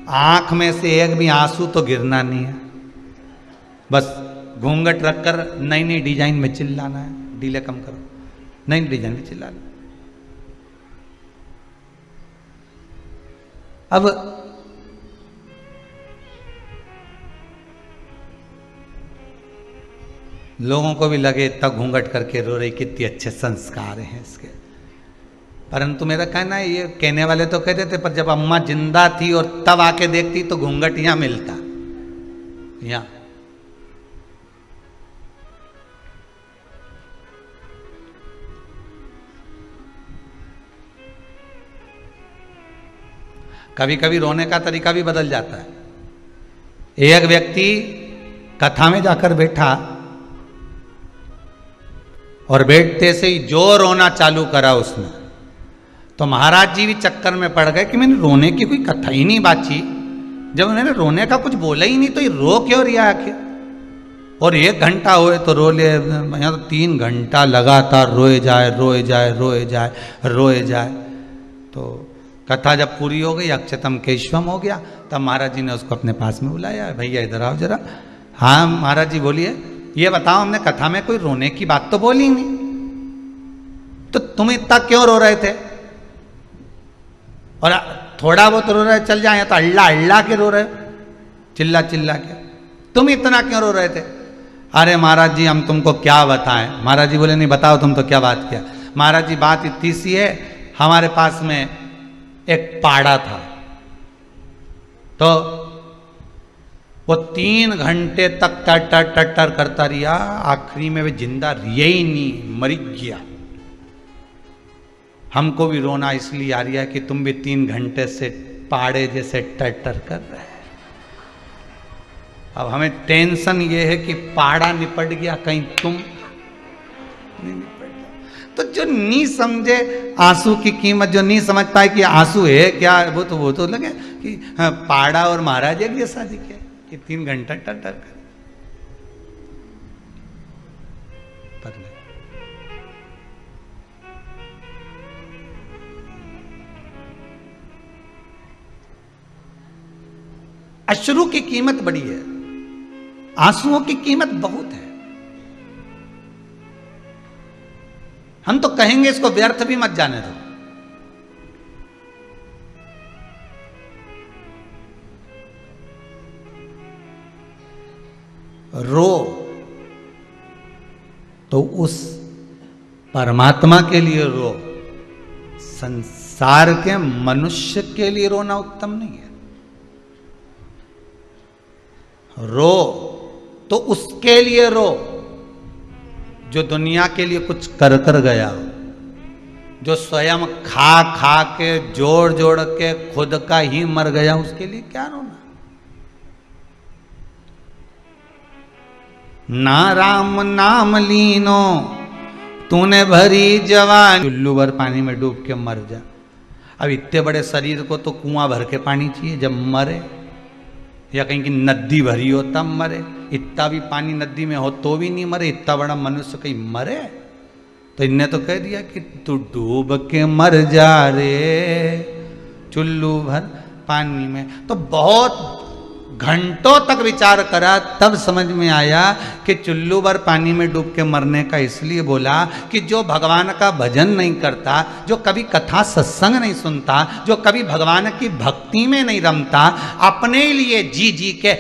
आंख में से एक भी आंसू तो गिरना नहीं है, बस घूंघट रखकर नई नई डिजाइन में चिल्लाना है। डीले कम करो, नई डिजाइन में चिल्लाना। अब लोगों को भी लगे इतना घूंघट करके रो रही, कितने अच्छे संस्कार हैं इसके। परंतु मेरा कहना है, ये कहने वाले तो कहते थे, पर जब अम्मा जिंदा थी और तब आके देखती तो घूंघट यहां मिलता, यहां। कभी कभी रोने का तरीका भी बदल जाता है। एक व्यक्ति कथा में जाकर बैठा और बैठते से ही जो रोना चालू करा उसने, तो महाराज जी भी चक्कर में पड़ गए कि मैंने रोने की कोई कथा ही नहीं बाची, जब उन्होंने रोने का कुछ बोला ही नहीं तो ये रो क्यों रिया आखिर। और 1 घंटा हुए तो रो ले, यहाँ तो 3 घंटा लगातार रोए जाए रोए जाए रोए जाए रोए जाए। तो कथा जब पूरी हो गई, अक्षतम केशवम हो गया, तब महाराज जी ने उसको अपने पास में बुलाया, भैया इधर आओ जरा। हाँ महाराज जी बोलिए, ये बताओ हमने कथा में कोई रोने की बात तो बोली नहीं, तो तुम इतना क्यों रो रहे थे? और थोड़ा बहुत रो रहे चल जाए तो अल्लाह अल्लाह के रो रहे, चिल्ला चिल्ला के, तुम इतना क्यों रो रहे थे? अरे महाराज जी हम तुमको क्या बताएं। महाराज जी बोले नहीं बताओ तुम तो क्या बात किया। महाराज जी बात इतनी सी है, हमारे पास में एक पाड़ा था, तो वो 3 घंटे तक टटर टटर करता रहा, आखिरी में वे जिंदा रिया ही नहीं, मर गया। हमको भी रोना इसलिए आ रहा है कि तुम भी 3 घंटे से पाड़े जैसे टटर कर रहे हैं। अब हमें टेंशन ये है कि पाड़ा निपट गया, कहीं तुम नहीं निपट गया। तो जो नहीं समझे आंसू की कीमत, जो नहीं समझ पाए कि आंसू है क्या, वो तो लगे कि हाँ, पाड़ा और महाराज एक जैसा दिखे कि 3 घंटा टटर कर। पर नहीं, अश्रु की कीमत बड़ी है, आंसुओं की कीमत बहुत है। हम तो कहेंगे इसको व्यर्थ भी मत जाने दो। रो तो उस परमात्मा के लिए रो, संसार के मनुष्य के लिए रोना उत्तम नहीं है। रो तो उसके लिए रो जो दुनिया के लिए कुछ कर कर गया हो, जो स्वयं खा खा के जोड़ जोड़ के खुद का ही मर गया, उसके लिए क्या रोना। ना राम नाम लीनो तूने भरी जवान, चुल्लू भर पानी में डूब के मर जा। अब इतने बड़े शरीर को तो कुआं भर के पानी चाहिए जब मरे, या कहीं की नदी भरी हो तब मरे। इतना भी पानी नदी में हो तो भी नहीं मरे, इतना बड़ा मनुष्य कहीं मरे। तो इनने तो कह दिया कि तू डूब के मर जा रे चुल्लू भर पानी में। तो बहुत घंटों तक विचार करा, तब समझ में आया कि चुल्लू भर पानी में डूब के मरने का इसलिए बोला कि जो भगवान का भजन नहीं करता, जो कभी कथा सत्संग नहीं सुनता, जो कभी भगवान की भक्ति में नहीं रमता, अपने लिए जी जी के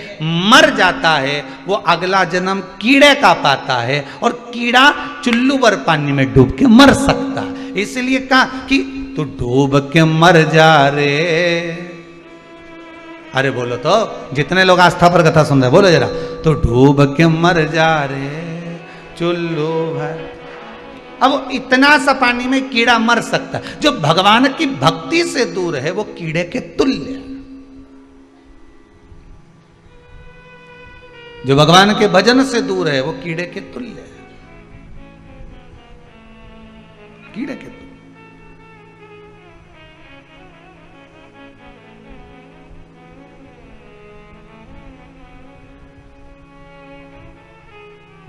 मर जाता है, वो अगला जन्म कीड़े का पाता है, और कीड़ा चुल्लू भर पानी में डूब के मर सकता है। इसलिए कहा कि तू डूब के मर जा रे। अरे बोलो तो, जितने लोग आस्था पर कथा सुन रहे बोलो जरा, तो डूब के मर जा रे चुल्लू भर। अब इतना सा पानी में कीड़ा मर सकता है, जो भगवान की भक्ति से दूर है वो कीड़े के तुल्य है। जो भगवान के भजन से दूर है वो कीड़े के तुल्य है, कीड़े के तुल्य।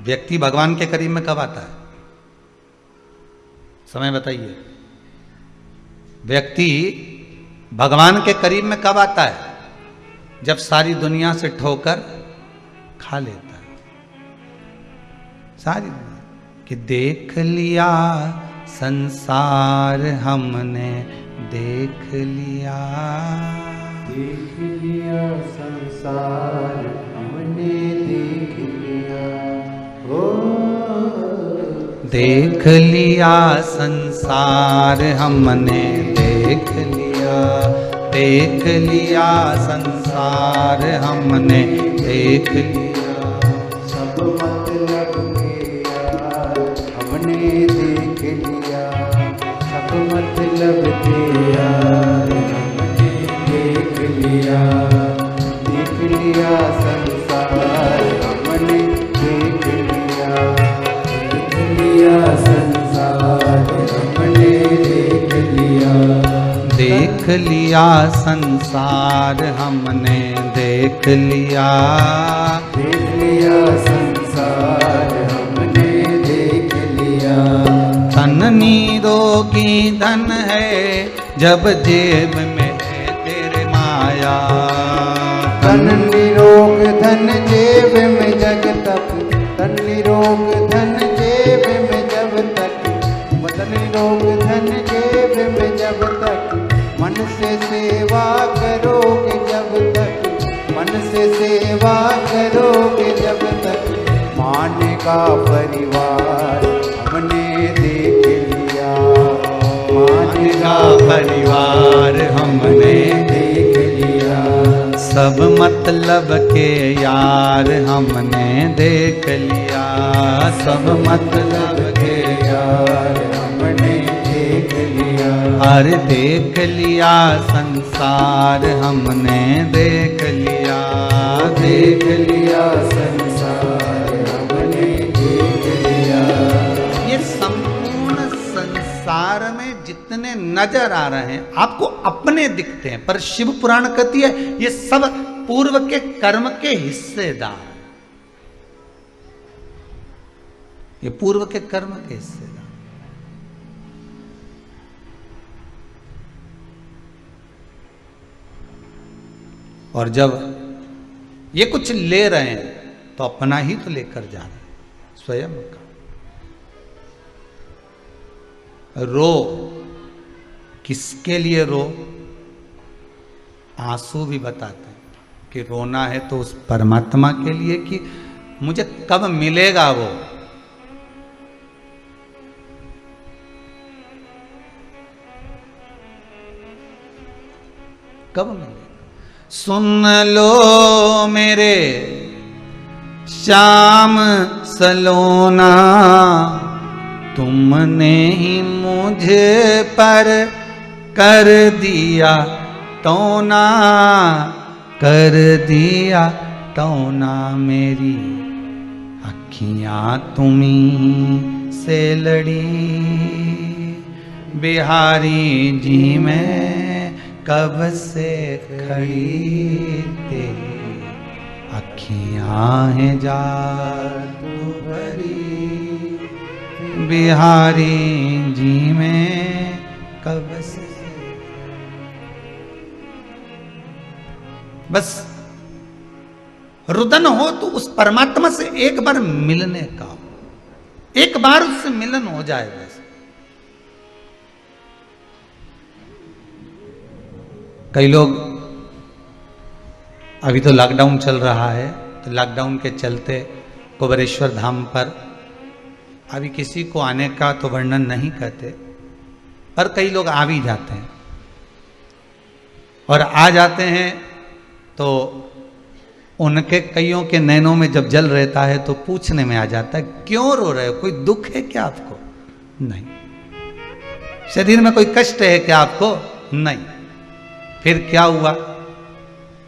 व्यक्ति भगवान के करीब में कब आता है? समय बताइए। व्यक्ति भगवान के करीब में कब आता है? जब सारी दुनिया से ठोकर खा लेता है, सारी दुनिया कि देख लिया संसार हमने, देख लिया, देख लिया संसार हमने, देख लिया, देख लिया संसार हमने, देख लिया, देख लिया संसार हमने, देख लिया, सब मतलब के यार हमने देख लिया, सब मतलब के यार हमने देख लिया, देख लिया संसार हमने, देख लिया, देख लिया संसार हमने, देख लिया, देख लिया संसार हमने, देख लिया, देख लिया संसार हमने, देख लिया, धन निरोगी धन है जब जेब में है तेरे माया, धन निरोग धन जेब में जग तक, धन निरोग धन जेब में जब तक, धन निरोग धन जेब में जब तक, मन से सेवा करोगे जब तक, मन से सेवा करोगे जब तक, मानेगा परिवार हमने देख लिया, मानेगा परिवार हमने देख लिया, सब मतलब के यार हमने देख लिया, सब मतलब के यार हमने देख लिया, अरे देख लिया संसार हमने, देख लिया, देख लिया संसार हमने, देख लिया, ये संपूर्ण संसार में जितने नजर आ रहे हैं आपको अपने दिखते हैं, पर शिव पुराण कहती है ये सब पूर्व के कर्म के हिस्सेदार, ये पूर्व के कर्म के हिस्सेदार। और जब ये कुछ ले रहे हैं तो अपना ही तो लेकर जा रहे हैं, स्वयं का। रो, किसके लिए रो? आंसू भी बताते हैं कि रोना है तो उस परमात्मा के लिए कि मुझे कब मिलेगा वो। कब मिलेगा? सुन लो मेरे श्याम सलोना, तुमने ही मुझे पर कर दिया टोना, कर दिया टोना, मेरी अखियां तुम्हीं से लड़ी, बिहारी जी में कब से खड़ी तेरी अखियां हैं जादू भरी, बिहारी जी में कब से। बस रुदन हो तो उस परमात्मा से एक बार मिलने का हो, एक बार उससे मिलन हो जाए बस। कई लोग, अभी तो लॉकडाउन चल रहा है, तो लॉकडाउन के चलते कुबेरेश्वर धाम पर अभी किसी को आने का तो वर्णन नहीं करते, पर कई लोग आ भी जाते हैं। और आ जाते हैं तो उनके कईयों के नैनों में जब जल रहता है तो पूछने में आ जाता है, क्यों रो रहे हो, कोई दुख है क्या आपको? नहीं। शरीर में कोई कष्ट है क्या आपको? नहीं। फिर क्या हुआ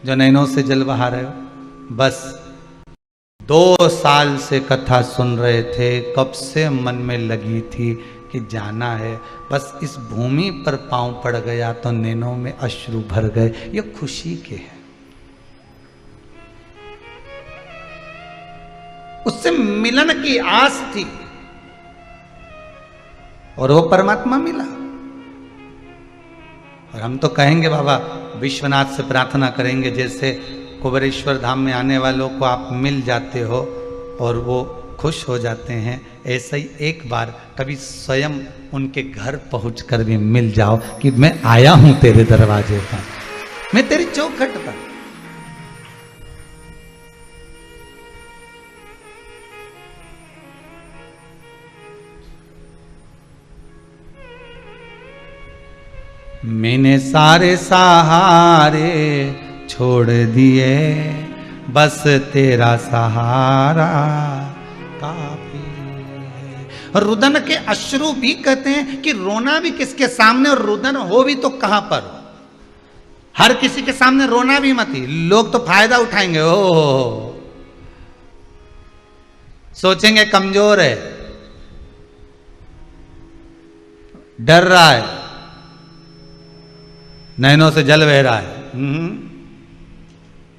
जो नैनों से जल बहा रहे हो? बस 2 साल से कथा सुन रहे थे, कब से मन में लगी थी कि जाना है, बस इस भूमि पर पांव पड़ गया तो नैनों में अश्रु भर गए। ये खुशी के हैं, उससे मिलन की आस थी और वो परमात्मा मिला। और हम तो कहेंगे बाबा विश्वनाथ से प्रार्थना करेंगे, जैसे कुबेरेश्वर धाम में आने वालों को आप मिल जाते हो और वो खुश हो जाते हैं, ऐसा ही एक बार कभी स्वयं उनके घर पहुंचकर भी मिल जाओ कि मैं आया हूं तेरे दरवाजे पर, मैं तेरी चौखट पर। मैंने सारे सहारे छोड़ दिए, बस तेरा सहारा काफी है। रुदन के अश्रु भी कहते हैं कि रोना भी किसके सामने, और रुदन हो भी तो कहां पर हो। हर किसी के सामने रोना भी मत ही, लोग तो फायदा उठाएंगे। ओ सोचेंगे कमजोर है, डर रहा है, नैनों से जल बह रहा है।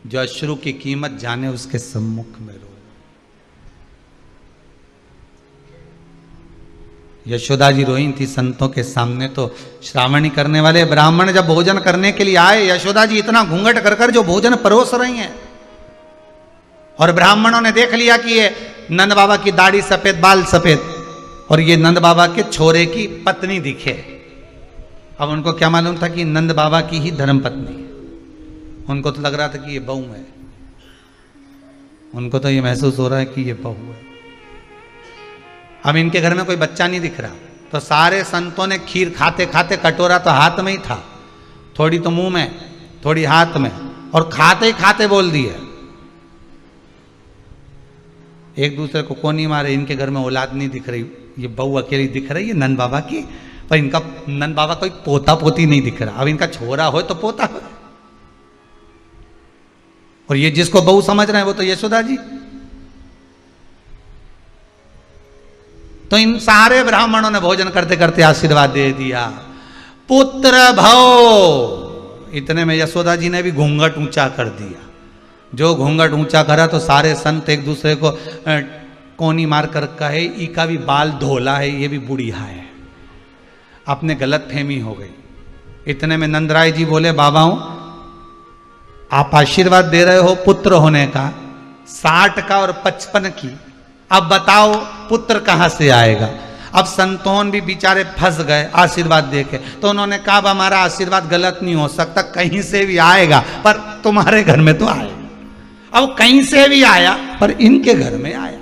जो अश्रु की कीमत जाने उसके सम्मुख में रो। यशोदा जी रोई थी संतों के सामने, तो श्रावणी करने वाले ब्राह्मण जब भोजन करने के लिए आए, यशोदा जी इतना घूंघट कर कर जो भोजन परोस रही हैं, और ब्राह्मणों ने देख लिया कि ये नंद बाबा की दाढ़ी सफेद, बाल सफेद, और ये नंद बाबा के छोरे की पत्नी दिखे। अब उनको क्या मालूम था कि नंद बाबा की ही धर्म पत्नी है, उनको तो लग रहा था कि ये बहू है, उनको तो ये महसूस हो रहा है कि ये बहू है। अब इनके घर में कोई बच्चा नहीं दिख रहा, तो सारे संतों ने खीर खाते खाते, कटोरा तो हाथ में ही था, थोड़ी तो मुंह में, थोड़ी हाथ में, और खाते ही खाते बोल दिए। एक दूसरे को कोनी मारे, इनके घर में औलाद नहीं दिख रही, ये बहू अकेली दिख रही है नंद बाबा की, पर इनका नंद बाबा कोई पोता पोती नहीं दिख रहा। अब इनका छोरा हो तो पोता हो, और ये जिसको बहू समझ रहे हैं वो तो यशोदा जी। तो इन सारे ब्राह्मणों ने भोजन करते करते आशीर्वाद दे दिया, पुत्र भव। इतने में यशोदा जी ने भी घूंघट ऊंचा कर दिया। जो घूंघट ऊंचा करा तो सारे संत एक दूसरे को कोनी मार कर कहे, इका भी बाल धोला है, ये भी बुढ़िया है। अपने गलत फहमी हो गई। इतने में नंदराय जी बोले, बाबाओं आप आशीर्वाद दे रहे हो पुत्र होने का, 60 का और 55 की, अब बताओ पुत्र कहां से आएगा। अब संतोन भी बेचारे फंस गए आशीर्वाद देके, तो उन्होंने कहा हमारा आशीर्वाद गलत नहीं हो सकता, कहीं से भी आएगा, पर तुम्हारे घर में तो आएगा। अब कहीं से भी आया, पर इनके घर में आया।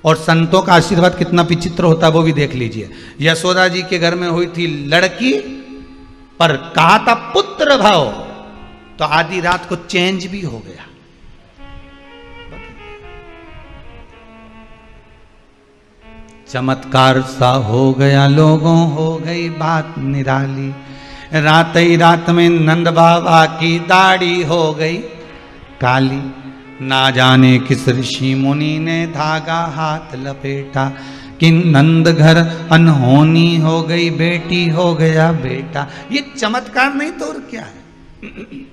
और संतों का आशीर्वाद कितना विचित्र होता है वो भी देख लीजिए। यशोदा जी के घर में हुई थी लड़की, पर कहा था पुत्र भव, तो आधी रात को चेंज भी हो गया। चमत्कार सा हो गया, लोगों हो गई बात निराली। रात ही रात में नंद बाबा की दाढ़ी हो गई काली। ना जाने किस ऋषि मुनि ने धागा हाथ लपेटा, कि नंद घर अनहोनी हो गई, बेटी हो गया बेटा। ये चमत्कार नहीं तो और क्या है।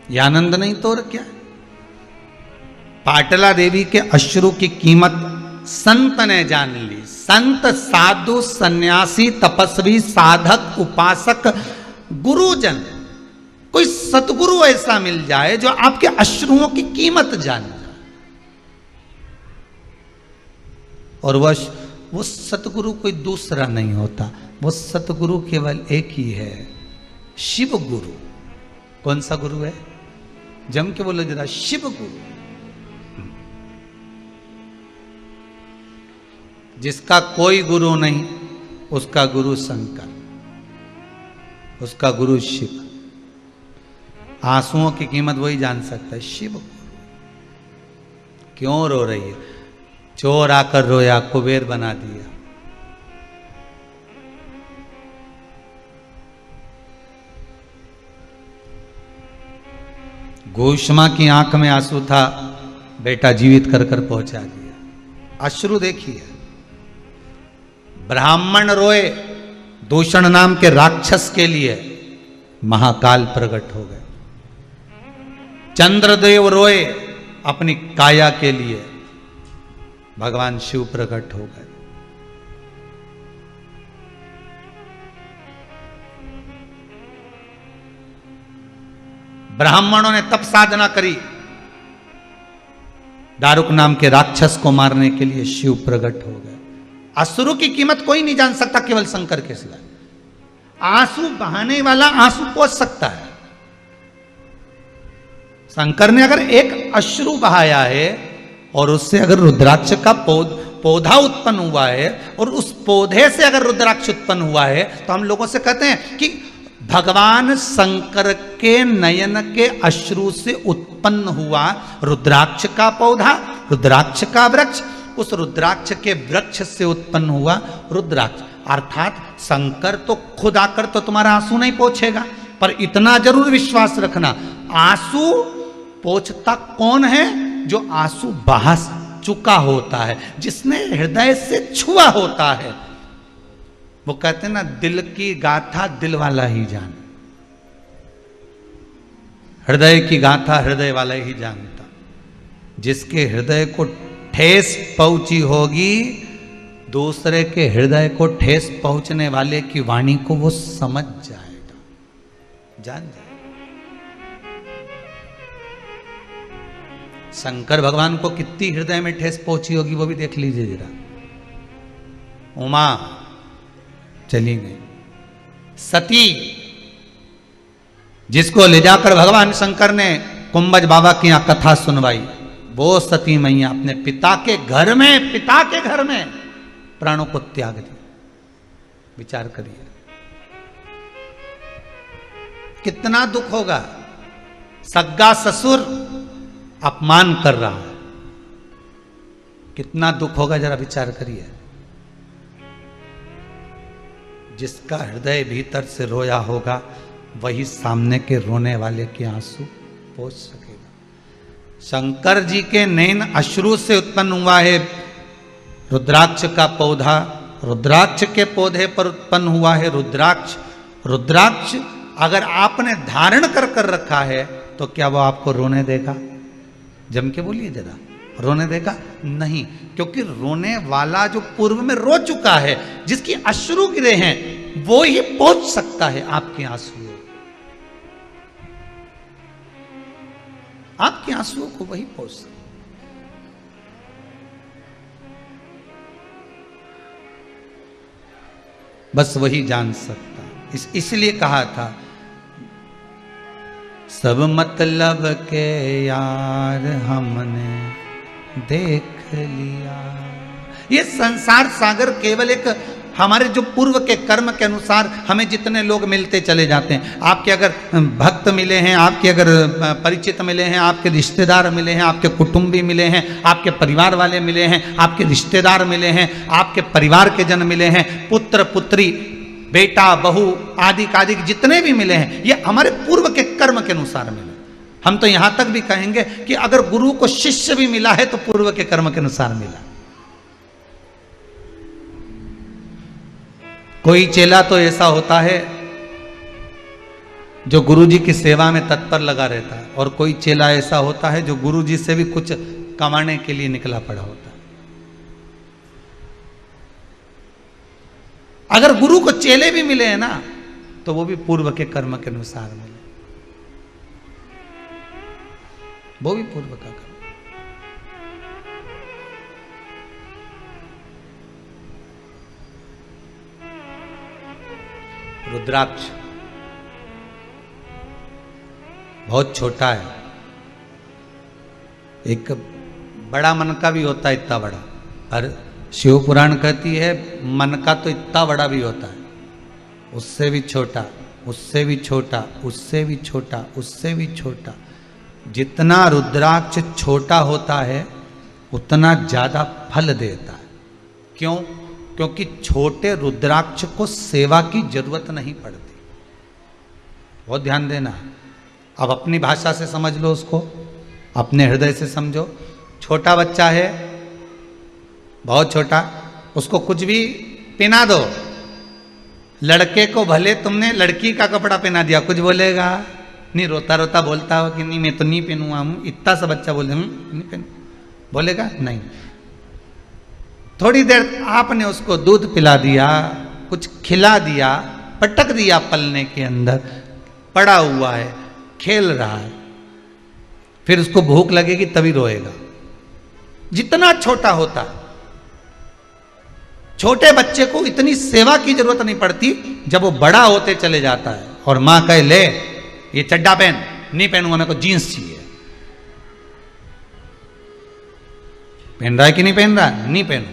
ये आनंद नहीं तो और क्या। पाटला देवी के अश्रु की कीमत संत ने जान ली। संत, साधु, सन्यासी, तपस्वी, साधक, उपासक, गुरुजन, कोई सतगुरु ऐसा मिल जाए जो आपके अश्रुओं की कीमत जान जाए। और वो सतगुरु कोई दूसरा नहीं होता, वो सतगुरु केवल एक ही है, शिव गुरु। कौन सा गुरु है? जम के बोलो जरा, शिव गुरु। जिसका कोई गुरु नहीं, उसका गुरु शंकर, उसका गुरु शिव। आंसुओं की कीमत वही जान सकता है, शिव गुरु। क्यों रो रही है? चोर आकर रोया, कुबेर बना दिया। घोषमा की आंख में आंसू था, बेटा जीवित कर कर पहुंचा दिया। अश्रु देखिए। ब्राह्मण रोए दूषण नाम के राक्षस के लिए, महाकाल प्रकट हो गए। चंद्रदेव रोए अपनी काया के लिए, भगवान शिव प्रकट हो गए। ब्राह्मणों ने तप साधना करी, दारुक नाम के राक्षस को मारने के लिए शिव प्रकट हो गए। असुरों की कीमत कोई नहीं जान सकता, केवल शंकर के सिवा। आंसू बहाने वाला आंसू पोंछ सकता है। शंकर ने अगर एक अश्रु बहाया है और उससे अगर रुद्राक्ष का पौधा उत्पन्न हुआ है और उस पौधे से अगर रुद्राक्ष उत्पन्न हुआ है, तो हम लोगों से कहते हैं कि भगवान शंकर के नयन के अश्रु से उत्पन्न हुआ रुद्राक्ष का पौधा, रुद्राक्ष का वृक्ष, उस रुद्राक्ष के वृक्ष से उत्पन्न हुआ रुद्राक्ष। अर्थात शंकर तो खुद आकर तो तुम्हारा आंसू नहीं पोंछेगा, पर इतना जरूर विश्वास रखना, आंसू पोंछता कौन है? जो आंसू बहा चुका होता है, जिसने हृदय से छुआ होता है। वो कहते हैं ना, दिल की गाथा दिल वाला ही जाने, हृदय की गाथा हृदय वाला ही जानता। जिसके हृदय को ठेस पहुंची होगी, दूसरे के हृदय को ठेस पहुंचने वाले की वाणी को वो समझ जाएगा, जान जाएगा। शंकर भगवान को कितनी हृदय में ठेस पहुंची होगी वो भी देख लीजिए जरा। उमा चली गई, सती जिसको ले जाकर भगवान शंकर ने कुंभज बाबा की यहां कथा सुनवाई, वो सती मैया अपने पिता के घर में प्राणों को त्याग दी। विचार करिए कितना दुख होगा। सग्गा ससुर अपमान कर रहा है, कितना दुख होगा, जरा विचार करिए। जिसका हृदय भीतर से रोया होगा, वही सामने के रोने वाले के आंसू पोंछ सकेगा। शंकर जी के नैन अश्रु से उत्पन्न हुआ है रुद्राक्ष का पौधा, रुद्राक्ष के पौधे पर उत्पन्न हुआ है रुद्राक्ष। रुद्राक्ष अगर आपने धारण कर रखा है, तो क्या वो आपको रोने देगा? जम के बोलिए जरा, रोने देगा? नहीं, क्योंकि रोने वाला जो पूर्व में रो चुका है, जिसकी अश्रु गिरे हैं, वो ही पहुंच सकता है आपके आंसुओं, आपके आंसुओं को वही पहुंच सकता। बस वही जान सकता। इसलिए कहा था, सब मतलब के यार हमने देख लिया। ये संसार सागर केवल एक हमारे जो पूर्व के कर्म के अनुसार हमें जितने लोग मिलते चले जाते हैं। आपके अगर भक्त मिले हैं, आपके अगर परिचित मिले हैं, आपके रिश्तेदार मिले हैं, आपके कुटुंबी मिले हैं, आपके परिवार वाले मिले हैं, आपके रिश्तेदार मिले हैं, आपके परिवार के जन मिले हैं, पुत्र पुत्री, बेटा बहू आदि कादि जितने भी मिले हैं, ये हमारे पूर्व के कर्म के अनुसार मिले। हम तो यहां तक भी कहेंगे कि अगर गुरु को शिष्य भी मिला है तो पूर्व के कर्म के अनुसार मिला। कोई चेला तो ऐसा होता है जो गुरुजी की सेवा में तत्पर लगा रहता है, और कोई चेला ऐसा होता है जो गुरुजी से भी कुछ कमाने के लिए निकला पड़ा होता है। अगर गुरु को चेले भी मिले हैं ना तो वो भी पूर्व के कर्म के अनुसार मिले, वो भी पूर्व का कर्म। रुद्राक्ष बहुत छोटा है, एक बड़ा मन का भी होता है, इतना बड़ा। और शिव पुराण कहती है मन का तो इतना बड़ा भी होता है, उससे भी छोटा, उससे भी छोटा, उससे भी छोटा, उससे भी छोटा। जितना रुद्राक्ष छोटा होता है उतना ज्यादा फल देता है। क्यों? क्योंकि छोटे रुद्राक्ष को सेवा की जरूरत नहीं पड़ती। बहुत ध्यान देना। अब अपनी भाषा से समझ लो उसको, अपने हृदय से समझो। छोटा बच्चा है, बहुत छोटा, उसको कुछ भी पहना दो। लड़के को भले तुमने लड़की का कपड़ा पहना दिया, कुछ बोलेगा नहीं, रोता रोता बोलता हो कि नहीं मैं तो नहीं पहनूंगा हूं। इतना सा बच्चा बोले नहीं पहन, बोलेगा नहीं। थोड़ी देर आपने उसको दूध पिला दिया, कुछ खिला दिया, पटक दिया पलने के अंदर, पड़ा हुआ है, खेल रहा है, फिर उसको भूख लगेगी तभी रोएगा। जितना छोटा होता, छोटे बच्चे को इतनी सेवा की जरूरत नहीं पड़ती। जब वो बड़ा होते चले जाता है और मां कहे ले ये चड्डा पहन, नहीं पहनूंगा, मेरे को जीन्स चाहिए। पहन रहा है कि नहीं पहन रहा? नहीं पहनू,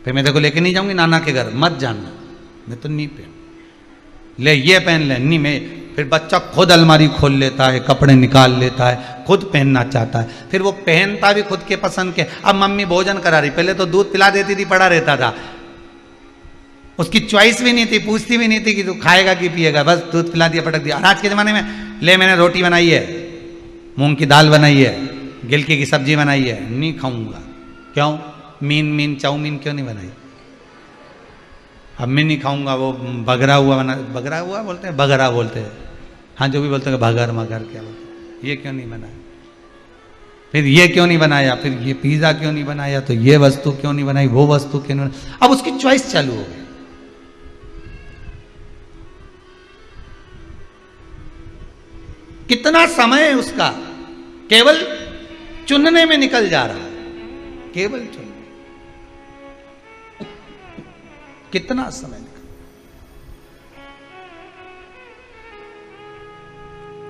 फिर मैं देखो लेके नहीं जाऊंगी नाना के घर, मत जानना, मैं तो नहीं पहन। ले ये पहन ले, नहीं मैं। फिर बच्चा खुद अलमारी खोल लेता है, कपड़े निकाल लेता है, खुद पहनना चाहता है, फिर वो पहनता भी खुद के पसंद के। अब मम्मी भोजन करा रही, पहले तो दूध पिला देती थी, पड़ा रहता था, उसकी चॉइस भी नहीं थी, पूछती भी नहीं थी कि तू खाएगा कि पिएगा, बस दूध पिला दिया, पटक दिया। आज के ज़माने में ले मैंने रोटी बनाई है, मूंग की दाल बनाई है, गिलकी की सब्जी बनाई है, नहीं खाऊंगा। क्यों? मीन चाउमीन क्यों नहीं बनाई? अब मैं नहीं खाऊंगा, वो बगरा हुआ बना, बगरा हुआ बोलते हैं, बगरा बोलते हैं, हाँ जो भी बोलते हैं, भगर मगर क्या बोलते हैं, ये क्यों नहीं बनाया? फिर ये क्यों नहीं बनाया? फिर ये पिज़्ज़ा क्यों नहीं बनाया? तो ये वस्तु क्यों नहीं बनाई? वो वस्तु क्यों नहीं बनाई? अब उसकी चॉइस चालू हो गई। कितना समय उसका केवल चुनने में निकल जा रहा है, केवल चुनने। कितना समय निकल।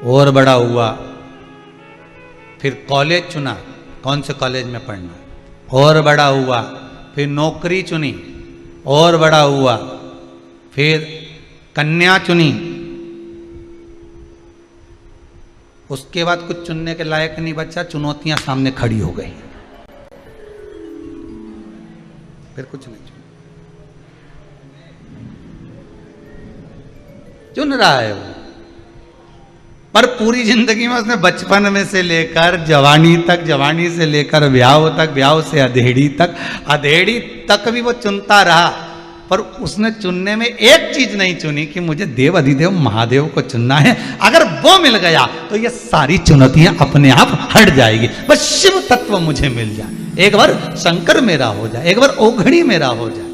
और बड़ा हुआ, फिर कॉलेज चुना, कौन से कॉलेज में पढ़ना, और बड़ा हुआ, फिर नौकरी चुनी, और बड़ा हुआ, फिर कन्या चुनी। उसके बाद कुछ चुनने के लायक नहीं बचा, चुनौतियां सामने खड़ी हो गई, फिर कुछ नहीं चुन रहा है वो। पर पूरी जिंदगी में उसने बचपन में से लेकर जवानी तक, जवानी से लेकर ब्याह तक, ब्याह से अधेड़ी तक, अधेड़ी तक भी वो चुनता रहा। पर उसने चुनने में एक चीज नहीं चुनी कि मुझे देव अधिदेव महादेव को चुनना है। अगर वो मिल गया तो ये सारी चुनौतियां अपने आप हट जाएगी। बस शिव तत्व मुझे मिल जाए, एक बार शंकर मेरा हो जाए, एक बार ओघड़ी मेरा हो जाए।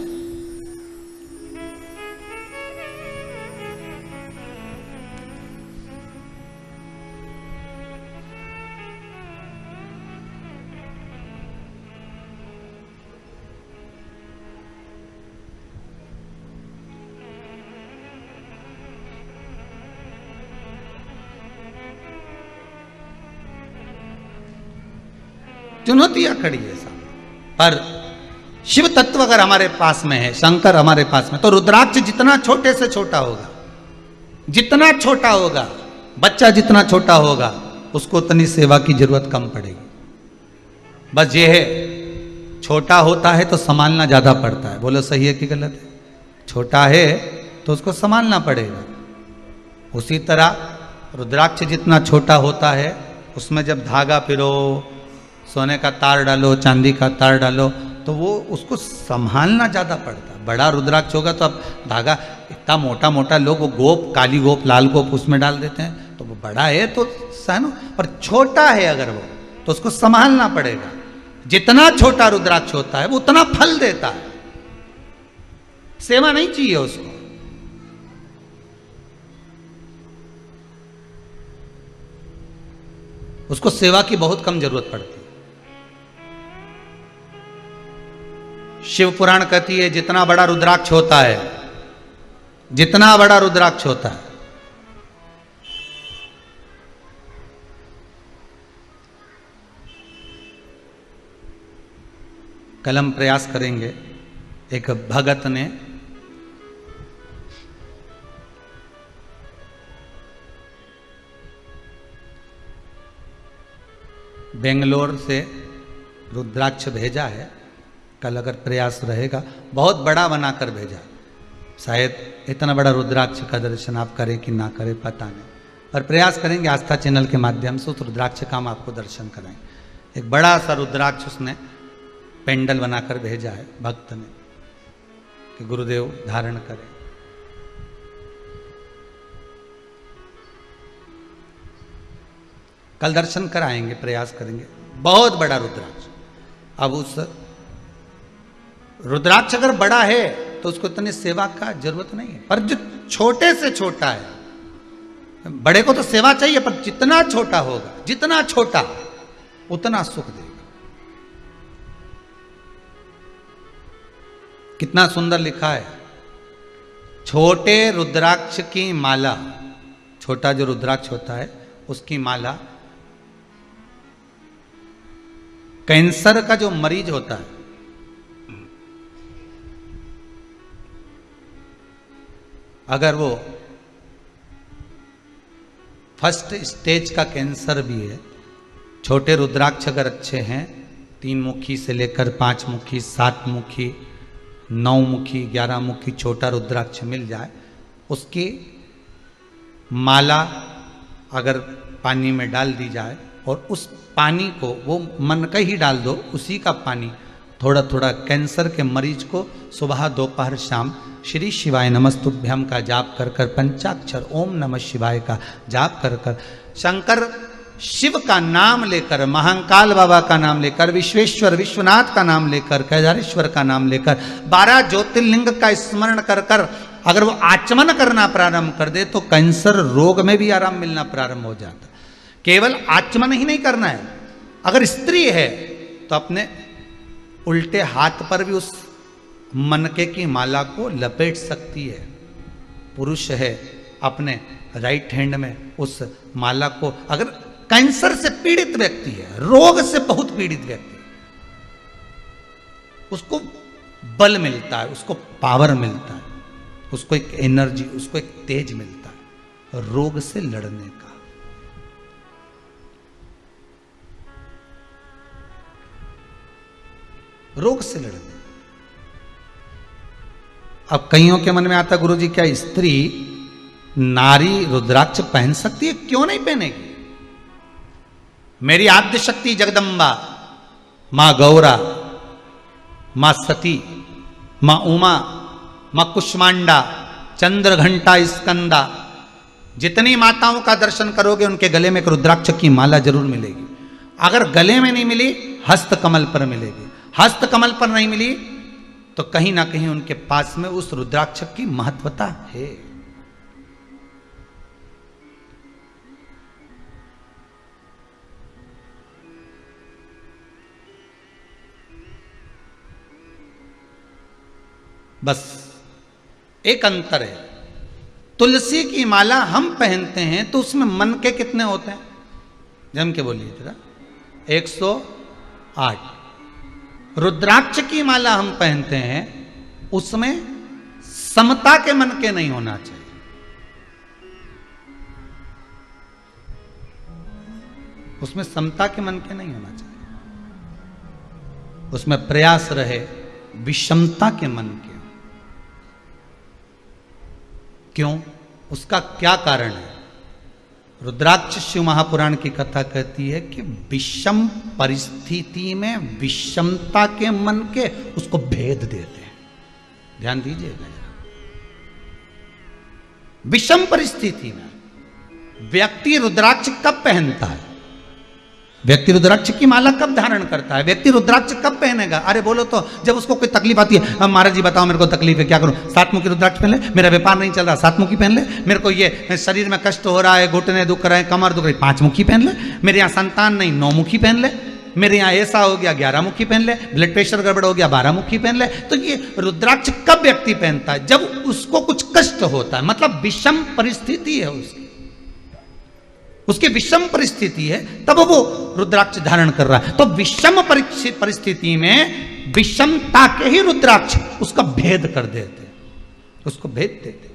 चुनौतियां खड़ी है सामने, पर शिव तत्व अगर हमारे पास में है, शंकर हमारे पास में, तो रुद्राक्ष जितना छोटे से छोटा होगा, जितना छोटा होगा, बच्चा जितना छोटा होगा, उसको उतनी सेवा की जरूरत कम पड़ेगी। बस ये है, छोटा होता है तो संभालना ज्यादा पड़ता है। बोलो सही है कि गलत है? छोटा है तो उसको संभालना पड़ेगा। उसी तरह रुद्राक्ष जितना छोटा होता है, उसमें जब धागा पिरो, सोने का तार डालो, चांदी का तार डालो, तो वो उसको संभालना ज़्यादा पड़ता है। बड़ा रुद्राक्ष होगा तो अब धागा इतना मोटा मोटा, लोग वो गोप, काली गोप, लाल गोप उसमें डाल देते हैं, तो वो बड़ा है तो सहनो। पर छोटा है अगर वो, तो उसको संभालना पड़ेगा। जितना छोटा रुद्राक्ष होता है वो उतना फल देता है। सेवा नहीं चाहिए उसको। उसको सेवा की बहुत कम जरूरत पड़ती है। शिव पुराण कहती है जितना बड़ा रुद्राक्ष होता है, जितना बड़ा रुद्राक्ष होता है, कल हम प्रयास करेंगे। एक भगत ने बेंगलोर से रुद्राक्ष भेजा है, कल अगर प्रयास रहेगा बहुत बड़ा बनाकर भेजा। शायद इतना बड़ा रुद्राक्ष का दर्शन आप करें कि ना करें पता नहीं, पर प्रयास करेंगे आस्था चैनल के माध्यम से उस रुद्राक्ष का हम आपको दर्शन कराएंगे। एक बड़ा सा रुद्राक्ष उसने पेंडल बनाकर भेजा है भक्त ने कि गुरुदेव धारण करें। कल दर्शन कराएंगे, प्रयास करेंगे। बहुत बड़ा रुद्राक्ष। अब उस रुद्राक्ष अगर बड़ा है तो उसको इतनी सेवा का जरूरत नहीं है, पर जो छोटे से छोटा है, बड़े को तो सेवा चाहिए, पर जितना छोटा होगा, जितना छोटा उतना सुख देगा। कितना सुंदर लिखा है, छोटे रुद्राक्ष की माला, छोटा जो रुद्राक्ष होता है उसकी माला कैंसर का जो मरीज होता है, अगर वो फर्स्ट स्टेज का कैंसर भी है, छोटे रुद्राक्ष अगर अच्छे हैं, 3 मुखी से लेकर 5 मुखी, 7 मुखी, 9 मुखी, 11 मुखी छोटा रुद्राक्ष मिल जाए, उसकी माला अगर पानी में डाल दी जाए और उस पानी को वो मन का ही डाल दो, उसी का पानी थोड़ा थोड़ा कैंसर के मरीज को सुबह दोपहर शाम श्री शिवाय नमस्तुभ्यम का जाप कर कर, पंचाक्षर ओम नमः शिवाय का जाप कर कर, शंकर शिव का नाम लेकर, महाकाल बाबा का नाम लेकर, विश्वेश्वर विश्वनाथ का नाम लेकर, केदारेश्वर का नाम लेकर, 12 ज्योतिर्लिंग का स्मरण कर कर अगर वो आचमन करना प्रारंभ कर दे तो कैंसर रोग में भी आराम मिलना प्रारंभ हो जाता। केवल आचमन ही नहीं करना है, अगर स्त्री है तो अपने उल्टे हाथ पर भी उस मनके की माला को लपेट सकती है। पुरुष है अपने राइट हैंड में उस माला को, अगर कैंसर से पीड़ित व्यक्ति है, रोग से बहुत पीड़ित व्यक्ति, उसको बल मिलता है, उसको पावर मिलता है, उसको एक एनर्जी, उसको एक तेज मिलता है रोग से लड़ने का। रोग से लड़ने। अब कईयों के मन में आता, गुरुजी क्या स्त्री नारी रुद्राक्ष पहन सकती है? क्यों नहीं पहनेगी? मेरी आद्य शक्ति जगदम्बा, मां गौरा, मां सती, मां उमा, मां कुष्मांडा, चंद्र घंटा स्कंदा, जितनी माताओं का दर्शन करोगे उनके गले में एक रुद्राक्ष की माला जरूर मिलेगी। अगर गले में नहीं मिली, हस्त कमल पर मिलेगी। हस्त कमल पर नहीं मिली तो कहीं ना कहीं उनके पास में उस रुद्राक्ष की महत्वता है। बस एक अंतर है, तुलसी की माला हम पहनते हैं तो उसमें मन के कितने होते हैं? जम के बोलिए जरा। 108। रुद्राक्ष की माला हम पहनते हैं, उसमें समता के मन के नहीं होना चाहिए। उसमें समता के मन के नहीं होना चाहिए, उसमें प्रयास रहे विषमता के मन के। क्यों? उसका क्या कारण है? रुद्राक्ष शिव महापुराण की कथा कहती है कि विषम परिस्थिति में विषमता के मन के उसको भेद देते हैं। ध्यान दीजिएगा। विषम परिस्थिति में व्यक्ति रुद्राक्ष कब पहनता है? व्यक्ति रुद्राक्ष की माला कब धारण करता है, व्यक्ति रुद्राक्ष कब पहनेगा? अरे बोलो तो, जब उसको कोई तकलीफ आती है, अब महाराज जी बताओ मेरे को तकलीफ है क्या करूं? 7 मुखी रुद्राक्ष पहन ले, मेरा व्यापार नहीं चल रहा 7 मुखी पहन ले, मेरे को ये शरीर में कष्ट हो रहा है, घुटने दुख रहे हैं, कमर दुख रही, 5 मुखी पहन ले, मेरे यहाँ संतान नहीं 9 मुखी पहन ले, मेरे यहाँ ऐसा हो गया 11 मुखी पहन ले, ब्लड प्रेशर गड़बड़ हो गया 12 मुखी पहन ले। तो ये रुद्राक्ष कब व्यक्ति पहनता है? जब उसको कुछ कष्ट होता है, मतलब विषम परिस्थिति है उसकी विषम परिस्थिति है, तब वो रुद्राक्ष धारण कर रहा है। तो विषम परिस्थिति में विषमता के ही रुद्राक्ष उसका भेद कर देते, उसको भेद देते।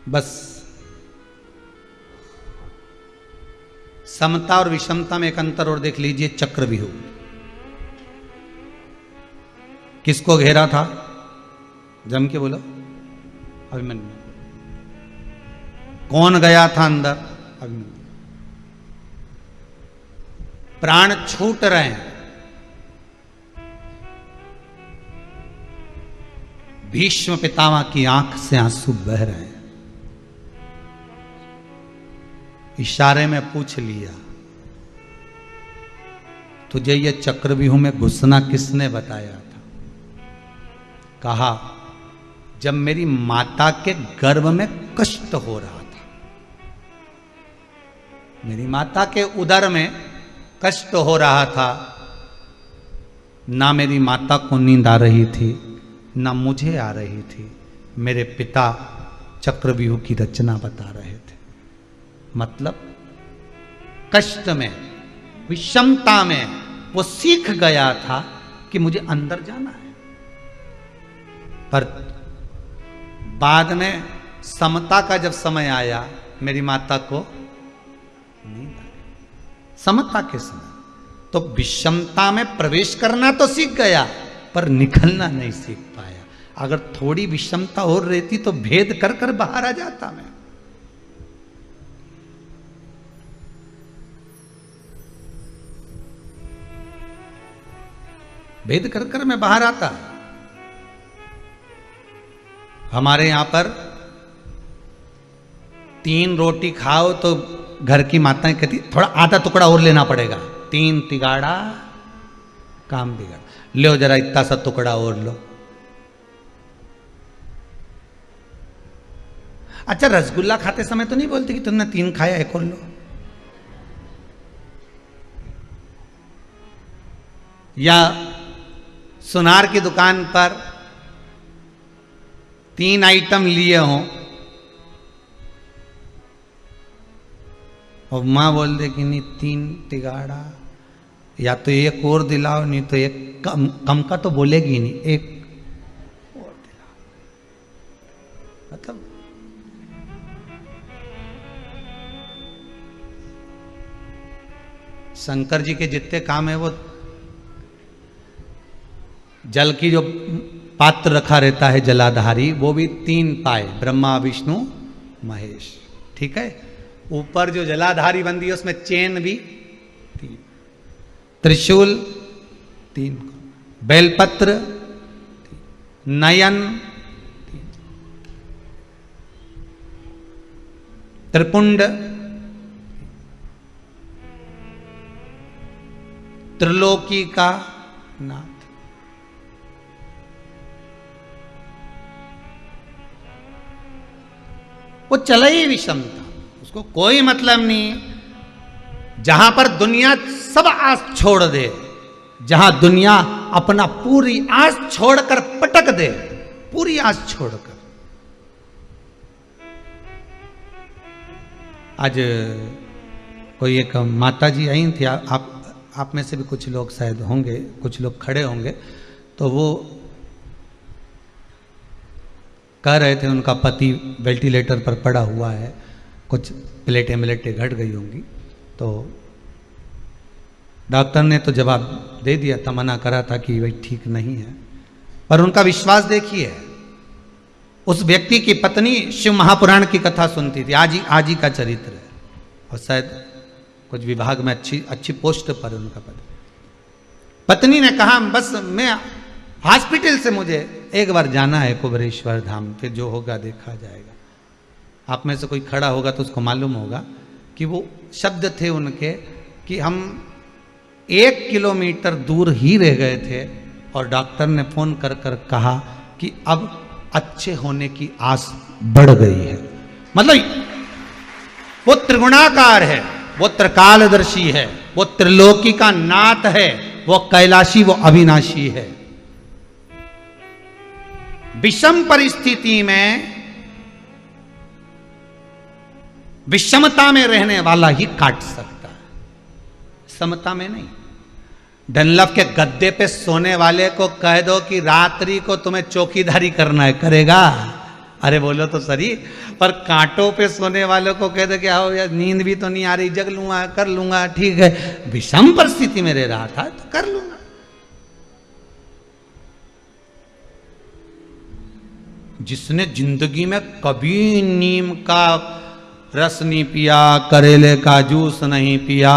बस समता और विषमता में एक अंतर और देख लीजिए। चक्रव्यूह किसको घेरा था? जम के बोलो, अभिमन्यु। कौन गया था अंदर? अभिमन्यु। प्राण छूट रहे हैं, भीष्म पितामह की आंख से आंसू बह रहे हैं। इशारे में पूछ लिया, तुझे ये चक्रव्यूह में घुसना किसने बताया था? कहा, जब मेरी माता के गर्भ में कष्ट हो रहा था, मेरी माता के उदर में कष्ट हो रहा था, ना मेरी माता को नींद आ रही थी, ना मुझे आ रही थी। मेरे पिता चक्रव्यूह की रचना बता रहे थे। मतलब कष्ट में, विषमता में वो सीख गया था कि मुझे अंदर जाना है। पर बाद में समता का जब समय आया, मेरी माता को नींद आई। समता के समय तो विषमता में प्रवेश करना तो सीख गया, पर निकलना नहीं सीख पाया। अगर थोड़ी विषमता और रहती तो भेद कर कर बाहर आ जाता मैं। भेद कर कर मैं बाहर आता। हमारे यहां पर 3 रोटी खाओ तो घर की माताएं कहती थोड़ा आधा टुकड़ा और लेना पड़ेगा, 3 तिगाड़ा काम बिगड़, लो जरा इतना सा टुकड़ा और लो। अच्छा, रसगुल्ला खाते समय तो नहीं बोलती कि तुमने 3 खाया, एक और लो। या सुनार की दुकान पर 3 आइटम लिए हों और मां बोल दे कि नहीं 3 तिगाड़ा, या तो एक और दिलाओ, नहीं तो एक कम का तो बोलेगी नहीं, एक और दिलाओ। मतलब शंकर जी के जितने काम है, वो जल की जो पात्र रखा रहता है जलाधारी, वो भी 3 पाए, ब्रह्मा विष्णु महेश। ठीक है, ऊपर जो जलाधारी बंदी है उसमें चेन भी 3, त्रिशूल 3, बेलपत्र 3, नयन 3, त्रिपुंड, त्रिलोकी का नाथ। वो चला ही विषमता, उसको कोई मतलब नहीं। जहां पर दुनिया सब आस छोड़ दे, जहां दुनिया अपना पूरी आस छोड़कर पटक दे, पूरी आस छोड़कर। आज कोई एक माता जी आई थी, आप में से भी कुछ लोग शायद होंगे, कुछ लोग खड़े होंगे, तो वो कह रहे थे उनका पति वेंटिलेटर पर पड़ा हुआ है, कुछ प्लेटें घट गई होंगी। तो डॉक्टर ने तो जवाब दे दिया था, मना करा था कि भाई ठीक नहीं है, पर उनका विश्वास देखिए। उस व्यक्ति की पत्नी शिव महापुराण की कथा सुनती थी, आज ही का चरित्र है, और शायद कुछ विभाग में अच्छी पोस्ट पर उनका पद। पत्नी ने कहा बस मैं हॉस्पिटल से मुझे एक बार जाना है कुबेरेश्वर धाम, फिर जो होगा देखा जाएगा। आप में से कोई खड़ा होगा तो उसको मालूम होगा कि वो शब्द थे उनके कि हम 1 किलोमीटर दूर ही रह गए थे और डॉक्टर ने फोन कर कर कहा कि अब अच्छे होने की आस बढ़ गई है। मतलब वो त्रिगुणाकार है, वो त्रिकालदर्शी है, वो त्रिलोकी का नाथ है, वो कैलाशी, वो अविनाशी है। विषम परिस्थिति में विषमता में रहने वाला ही काट सकता है, समता में नहीं। डनलप के गद्दे पे सोने वाले को कह दो कि रात्रि को तुम्हें चौकीदारी करना है, करेगा? अरे बोलो तो सही। पर कांटों पे सोने वालों को कह दो कि आओ यार नींद भी तो नहीं आ रही, जग लूंगा, कर लूंगा, ठीक है। विषम परिस्थिति में रह रहा था तो कर लूंगा। जिसने जिंदगी में कभी नीम का रस नहीं पिया, करेले का जूस नहीं पिया,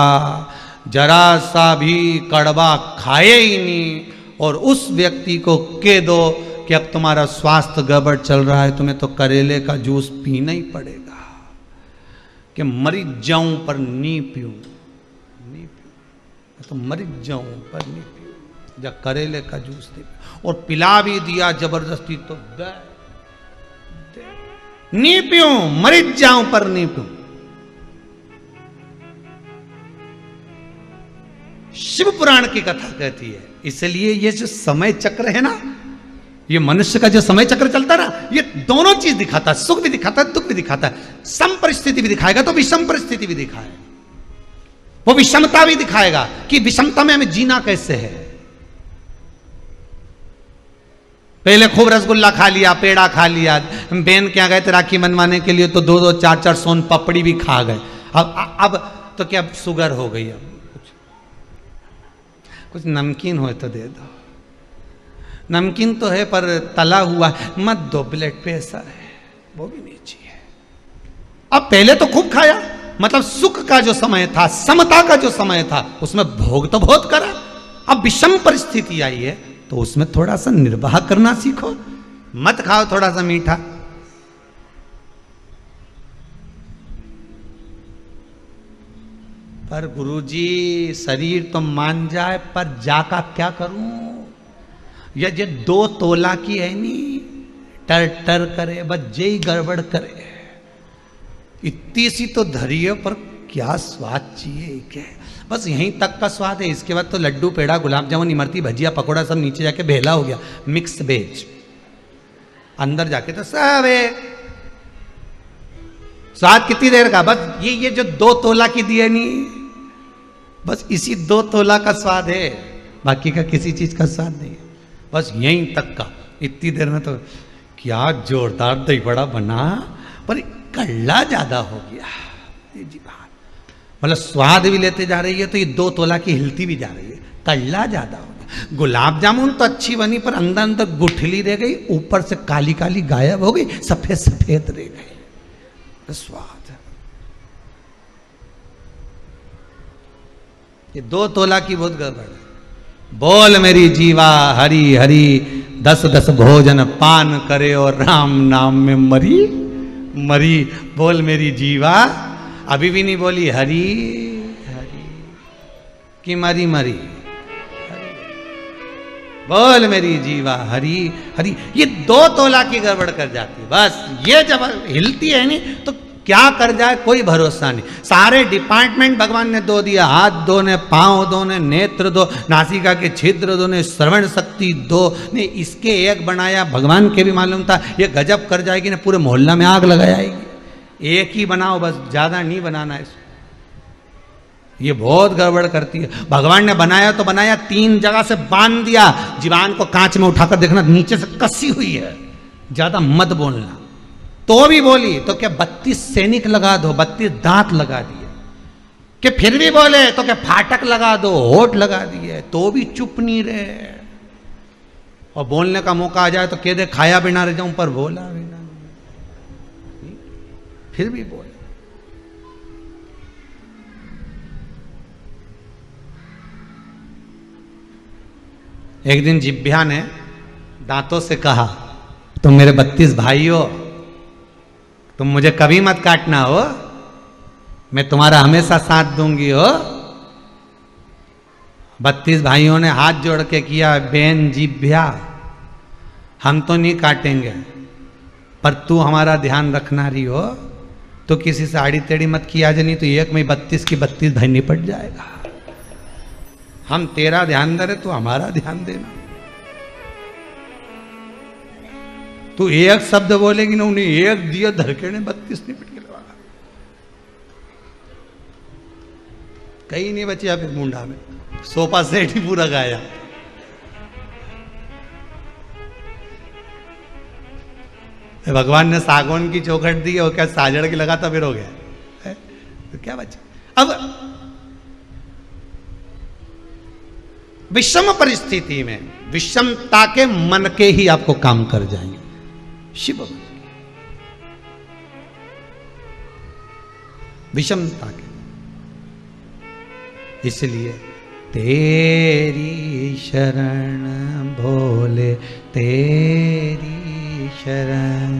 जरा सा भी कड़वा खाए ही नहीं, और उस व्यक्ति को कह दो कि अब तुम्हारा स्वास्थ्य गड़बड़ चल रहा है, तुम्हें तो करेले का जूस पीना ही पड़ेगा, कि मरी जाऊं पर नहीं पीऊं, नहीं पीऊं तो मरी जाऊं पर नहीं पीऊं, या करेले का जूस नहीं पीऊं। और पिला भी दिया जबरदस्ती तो नहीं पीऊं, मरी जाऊं पर नहीं पीऊं। शिव पुराण की कथा कहती है। इसलिए ये जो समय चक्र है ना, ये मनुष्य का जो समय चक्र चलता है ना, ये दोनों चीज दिखाता है, सुख भी दिखाता है, दुख भी दिखाता है। सम परिस्थिति भी दिखाएगा तो विषम परिस्थिति भी दिखाएगा, वो विषमता भी दिखाएगा कि विषमता में हमें जीना कैसे है। पहले खूब रसगुल्ला खा लिया, पेड़ा खा लिया, बहन क्या गए थे राखी मनवाने के लिए तो 2-2, 4-4 सोन पपड़ी भी खा गए। अब तो क्या शुगर हो गई, अब कुछ नमकीन हो तो दे दो। नमकीन तो है पर तला हुआ मत दो, ब्लड प्रेशर है, वो भी नहीं चाहिए। अब पहले तो खूब खाया, मतलब सुख का जो समय था, समता का जो समय था, उसमें भोग तो बहुत करा। अब विषम परिस्थिति आई है तो उसमें थोड़ा सा निर्वाह करना सीखो, मत खाओ थोड़ा सा मीठा। पर गुरुजी शरीर तो मान जाए, पर जाका क्या करूं? ये 2 तोला की है नी, टर टर करे, बस जे गड़बड़ करे। इतनी सी तो धरिए पर क्या स्वाद चाहिए, क्या बस यहीं तक का स्वाद है। इसके बाद तो लड्डू, पेड़ा, गुलाब जामुन, इमरती, भजिया, पकोड़ा सब नीचे जाके भेला हो गया, मिक्स वेज। अंदर जाके तो सब एक स्वाद कितनी देर का, बस ये जो 2 तोला की दिए नहीं, बस इसी 2 तोला का स्वाद है, बाकी का किसी चीज का स्वाद नहीं है, बस यहीं तक का। इतनी देर में तो क्या जोरदार दही बड़ा बना, पर कल्ला ज्यादा हो गया जी बात। मतलब स्वाद भी लेते जा रही है तो ये 2 तोला की हिलती भी जा रही है, कल्ला ज्यादा हो गया। गुलाब जामुन तो अच्छी बनी पर अंदर अंदर गुठली रह गई, ऊपर से काली काली गायब हो गई, सफेद सफेद रह गई स्वाद। ये 2 तोला की बहुत गड़बड़ है। बोल मेरी जीवा हरि हरि, 10-10 भोजन पान करे और राम नाम में मरी मरी। बोल मेरी जीवा, अभी भी नहीं बोली हरि हरि कि मरी मरी। बोल मेरी जीवा हरि हरि, ये 2 तोला की गड़बड़ कर जाती है। बस ये जब हिलती है नहीं तो क्या कर जाए कोई भरोसा नहीं। सारे डिपार्टमेंट भगवान ने 2 दिया, हाथ 2 ने, पांव 2 ने, नेत्र 2, नासिका के छिद्र 2 ने, श्रवण शक्ति 2 ने, इसके 1 बनाया। भगवान के भी मालूम था ये गजब कर जाएगी ना, पूरे मोहल्ला में आग लगा जाएगी। 1 ही बनाओ बस, ज्यादा नहीं बनाना है। ये बहुत गड़बड़ करती है। भगवान ने बनाया तो बनाया, 3 जगह से बांध दिया। जीवान को कांच में उठाकर देखना, नीचे से कसी हुई है, ज्यादा मत बोलना। तो भी बोली तो क्या 32 सैनिक लगा दो, 32 दांत लगा दिए। कि फिर भी बोले तो क्या फाटक लगा दो, होठ लगा दिए, तो भी चुप नहीं रहे। और बोलने का मौका आ जाए तो कह दे खाया बिना रह जाऊं, पर बोला बिना, फिर भी बोले। एक दिन जिभ्या ने दांतों से कहा, तुम मेरे 32 भाई हो, तुम मुझे कभी मत काटना हो, मैं तुम्हारा हमेशा साथ दूंगी हो। 32 भाइयों ने हाथ जोड़ के किया, बेन जिभ्या हम तो नहीं काटेंगे, पर तू हमारा ध्यान रखना रही हो, तो किसी से आड़ी टेढ़ी मत किया जा, नहीं तो एक में 32 की 32 भाई निपट जाएगा। हम तेरा ध्यान दे रहे, तू हमारा ध्यान देना। तू एक शब्द बोलेगी ना, उन्हें एक दिया धड़के ने 32 निपट के लगा। कहीं नहीं बची आप मुंडा में, सोफा सेट ही पूरा गाया। भगवान ने सागौन की चौखट दी और क्या साजड़ के लगा था, फिर हो गया है? तो क्या बचा। अब विषम परिस्थिति में विषमता के मन के ही आपको काम कर जाएंगे। शिव विषमता के, इसलिए तेरी शरण भोले तेरी शरण,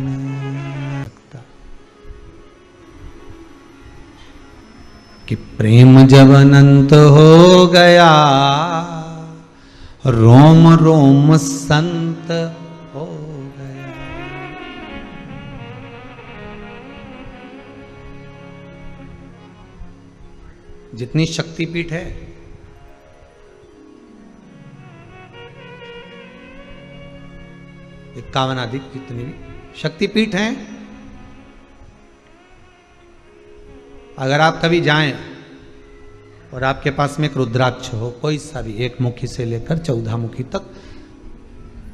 कि प्रेम जब अनंत हो गया, रोम रोम संत हो गया। जितनी शक्तिपीठ है, इक्यावन अधिक जितनी भी शक्तिपीठ हैं, अगर आप कभी जाएं और आपके पास में एक रुद्राक्ष हो, कोई सा भी, 1 मुखी से लेकर 14 मुखी तक,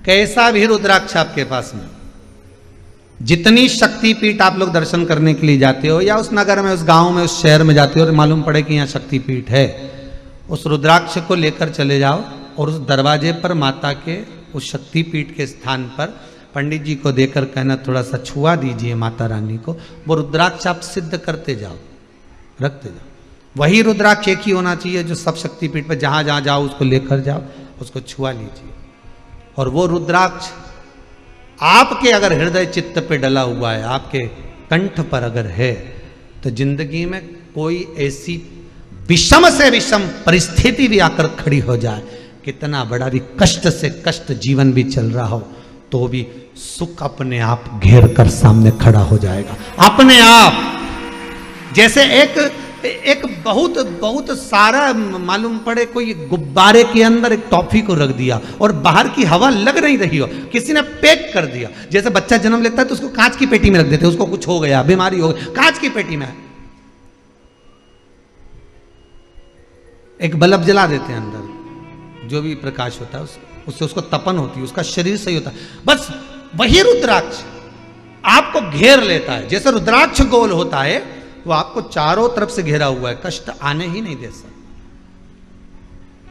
कैसा भी रुद्राक्ष आपके पास में, जितनी शक्तिपीठ आप लोग दर्शन करने के लिए जाते हो, या उस नगर में, उस गांव में, उस शहर में जाते हो और मालूम पड़े कि यहाँ शक्तिपीठ है, उस रुद्राक्ष को लेकर चले जाओ और उस दरवाजे पर माता के उस शक्तिपीठ के स्थान पर पंडित जी को देकर कहना, थोड़ा सा छुआ दीजिए माता रानी को। वो रुद्राक्ष आप सिद्ध करते जाओ, रखते जाओ। वही रुद्राक्ष एक ही होना चाहिए जो सब शक्तिपीठ पर जहां जहां जाओ उसको लेकर जाओ, उसको छुआ लीजिए। और वो रुद्राक्ष आपके अगर हृदय चित्त पे डला हुआ है, आपके कंठ पर अगर है, तो जिंदगी में कोई ऐसी विषम से विषम परिस्थिति भी आकर खड़ी हो जाए, कितना बड़ा भी कष्ट से कष्ट जीवन भी चल रहा हो, तो भी सुख अपने आप घेर कर सामने खड़ा हो जाएगा अपने आप। जैसे एक बहुत बहुत सारा मालूम पड़े, कोई गुब्बारे के अंदर एक टॉफी को रख दिया और बाहर की हवा लग नहीं रही हो, किसी ने पैक कर दिया। जैसे बच्चा जन्म लेता है तो उसको कांच की पेटी में रख देते, उसको कुछ हो गया, बीमारी हो गई, कांच की पेटी में एक बल्ब जला देते हैं, अंदर जो भी प्रकाश होता है उससे उसको तपन होती है, उसका शरीर सही होता है। बस वही रुद्राक्ष आपको घेर लेता है। जैसे रुद्राक्ष गोल होता है, वो आपको चारों तरफ से घेरा हुआ है, कष्ट आने ही नहीं दे सकता।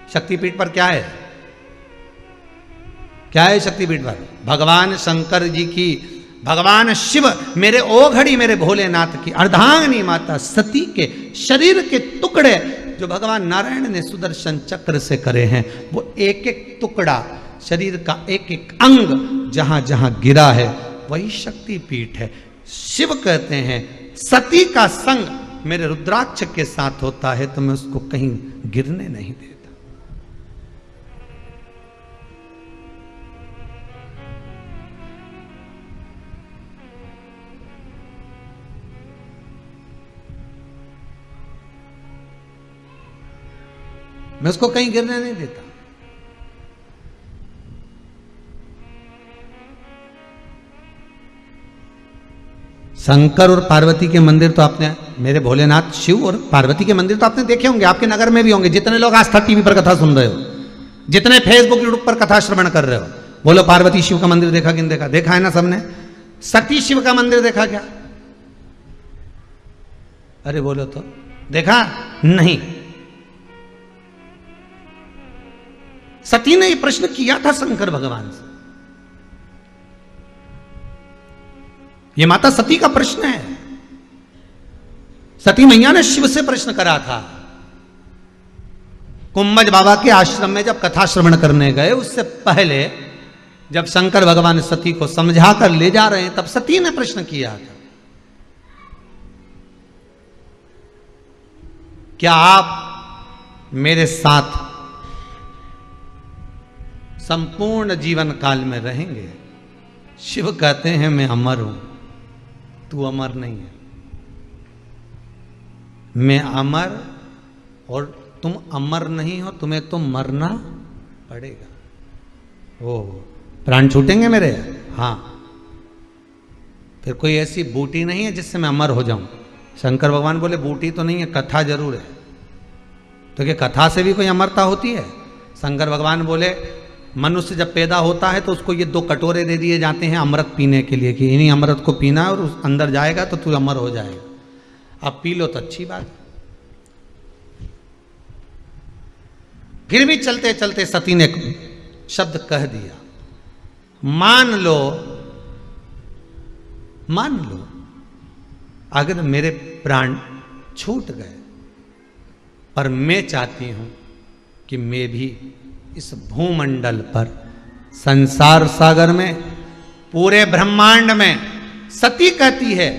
शक्तिपीठ पर क्या है, क्या है शक्तिपीठ पर? भगवान शंकर जी की, भगवान शिव, मेरे ओघड़ी मेरे भोलेनाथ की अर्धांगिनी माता सती के शरीर के टुकड़े जो भगवान नारायण ने सुदर्शन चक्र से करे हैं, वो एक एक टुकड़ा शरीर का, एक एक अंग जहां जहां गिरा है, वही शक्तिपीठ है। शिव कहते हैं सती का संग मेरे रुद्राक्ष के साथ होता है तो मैं उसको कहीं गिरने नहीं देता। मैं उसको कहीं गिरने नहीं देता। शंकर और पार्वती के मंदिर तो आपने, मेरे भोलेनाथ शिव और पार्वती के मंदिर तो आपने देखे होंगे, आपके नगर में भी होंगे। जितने लोग आस्था टीवी पर कथा सुन रहे हो, जितने फेसबुक यूट्यूब पर कथा श्रवण कर रहे हो, बोलो पार्वती शिव का मंदिर देखा कि नहीं देखा? देखा है ना सबने। सती शिव का मंदिर देखा क्या? अरे बोलो तो, देखा नहीं? सती ने ये प्रश्न किया था शंकर भगवान से, ये माता सती का प्रश्न है। सती मैया ने शिव से प्रश्न करा था कुंभज बाबा के आश्रम में जब कथा श्रवण करने गए, उससे पहले जब शंकर भगवान सती को समझा कर ले जा रहे हैं, तब सती ने प्रश्न किया था, क्या आप मेरे साथ संपूर्ण जीवन काल में रहेंगे? शिव कहते हैं मैं अमर हूं, तू अमर नहीं है। मैं अमर और तुम अमर नहीं हो, तुम्हें तो मरना पड़ेगा। ओ प्राण छूटेंगे मेरे? हाँ। फिर कोई ऐसी बूटी नहीं है जिससे मैं अमर हो जाऊं? शंकर भगवान बोले बूटी तो नहीं है, कथा जरूर है। तो क्या कथा से भी कोई अमरता होती है? शंकर भगवान बोले मनुष्य जब पैदा होता है तो उसको ये 2 कटोरे दे दिए जाते हैं अमृत पीने के लिए, कि इन्हीं अमृत को पीना और उस अंदर जाएगा तो तू अमर हो जाएगा। अब पी लो तो अच्छी बात। फिर भी चलते चलते सती ने शब्द कह दिया, मान लो अगर मेरे प्राण छूट गए, पर मैं चाहती हूं कि मैं भी इस भूमंडल पर, संसार सागर में, पूरे ब्रह्मांड में, सती कहती है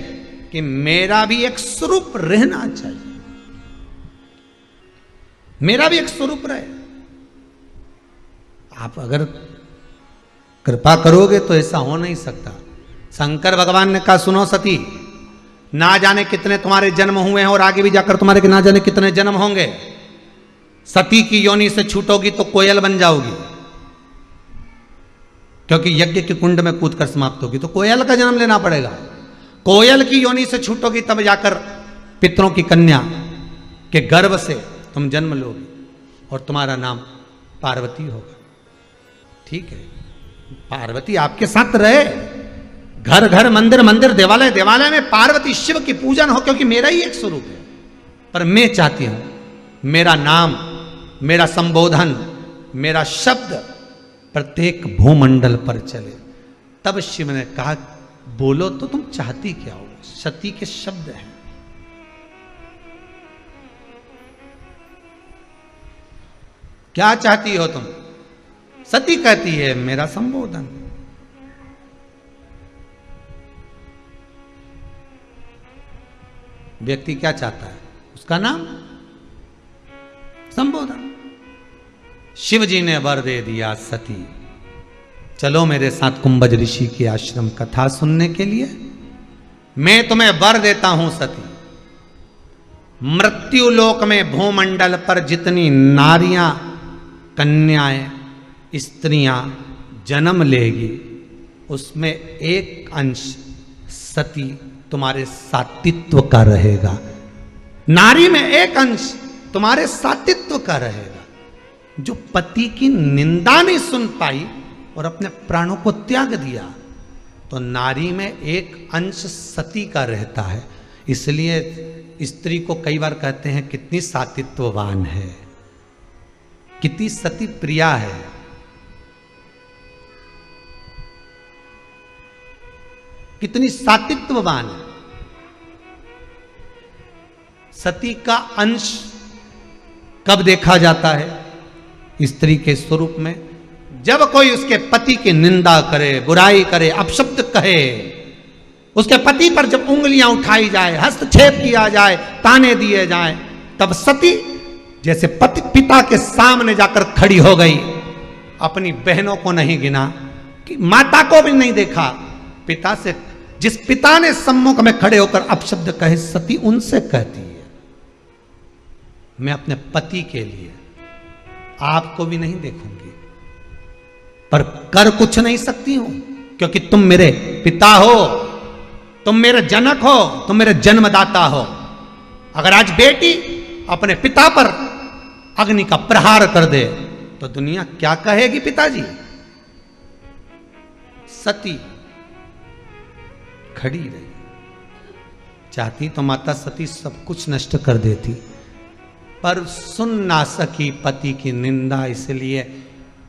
कि मेरा भी एक स्वरूप रहना चाहिए, मेरा भी एक स्वरूप रहे। आप अगर कृपा करोगे तो ऐसा हो नहीं सकता। शंकर भगवान ने कहा सुनो सती, ना जाने कितने तुम्हारे जन्म हुए हैं और आगे भी जाकर तुम्हारे के ना जाने कितने जन्म होंगे। सती की योनि से छूटोगी तो कोयल बन जाओगी, क्योंकि यज्ञ के कुंड में कूदकर समाप्त होगी तो कोयल का जन्म लेना पड़ेगा। कोयल की योनि से छूटोगी तब जाकर पितरों की कन्या के गर्भ से तुम जन्म लोगी और तुम्हारा नाम पार्वती होगा। ठीक है, पार्वती आपके साथ रहे, घर घर मंदिर मंदिर देवालय देवालय में पार्वती शिव की पूजन हो, क्योंकि मेरा ही एक स्वरूप है। पर मैं चाहती हूं मेरा नाम, मेरा संबोधन, मेरा शब्द प्रत्येक भूमंडल पर चले। तब शिव ने कहा बोलो तो तुम चाहती क्या हो? सती के शब्द हैं। क्या चाहती हो तुम? सती कहती है मेरा संबोधन। व्यक्ति क्या चाहता है? उसका नाम, संबोधन। शिव जी ने वर दे दिया सती चलो मेरे साथ कुंभज ऋषि की आश्रम कथा सुनने के लिए। मैं तुम्हें वर देता हूं सती, मृत्यु लोक में भूमंडल पर जितनी नारियां, कन्याएं, स्त्रियां जन्म लेगी उसमें एक अंश सती तुम्हारे सातित्व का रहेगा। नारी में एक अंश तुम्हारे सातित्व का रहेगा। जो पति की निंदा नहीं सुन पाई और अपने प्राणों को त्याग दिया, तो नारी में एक अंश सती का रहता है। इसलिए स्त्री को कई बार कहते हैं कितनी सातित्ववान है, कितनी सती प्रिया है। कितनी सातित्ववान है। सती का अंश कब देखा जाता है? स्त्री के स्वरूप में। जब कोई उसके पति की निंदा करे, बुराई करे, अपशब्द कहे, उसके पति पर जब उंगलियां उठाई जाए, हस्तक्षेप किया जाए, ताने दिए जाए, तब सती जैसे पिता के सामने जाकर खड़ी हो गई। अपनी बहनों को नहीं गिना, कि माता को भी नहीं देखा, पिता से, जिस पिता ने सम्मुख में खड़े होकर अपशब्द कहे, सती उनसे कहती है मैं अपने पति के लिए आपको भी नहीं देखूंगी, पर कर कुछ नहीं सकती हूं, क्योंकि तुम मेरे पिता हो, तुम मेरे जनक हो, तुम मेरे जन्मदाता हो। अगर आज बेटी अपने पिता पर अग्नि का प्रहार कर दे तो दुनिया क्या कहेगी पिताजी? सती खड़ी रही। चाहती तो माता सती सब कुछ नष्ट कर देती, पर सुन ना सकी पति की निंदा, इसलिए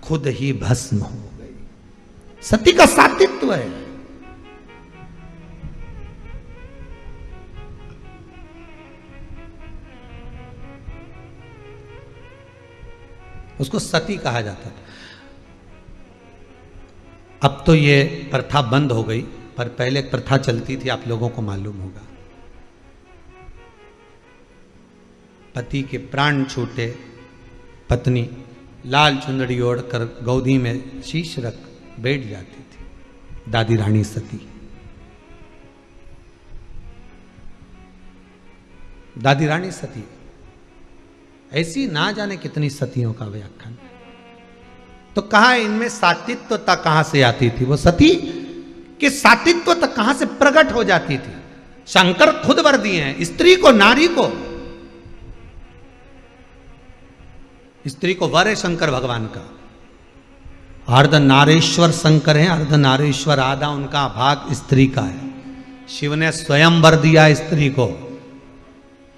खुद ही भस्म हो गई। सती का सातित्व है। उसको सती कहा जाता था। अब तो ये प्रथा बंद हो गई, पर पहले एक प्रथा चलती थी, आप लोगों को मालूम होगा। पति के प्राण छूटे, पत्नी लाल चुंदड़ी ओढ़कर गोदी में शीश रख बैठ जाती थी, दादी रानी सती। दादी रानी सती, ऐसी ना जाने कितनी सतियों का व्याख्यान। तो कहा इनमें सातित्वता कहां से आती थी? वो सती कि सातित्वता कहां से प्रकट हो जाती थी? शंकर खुद वर दिए हैं स्त्री को, नारी को। स्त्री को वर है शंकर भगवान का। अर्ध नारेश्वर शंकर है, अर्ध नारेश्वर, आधा उनका भाग स्त्री का है। शिव ने स्वयं वर दिया स्त्री को।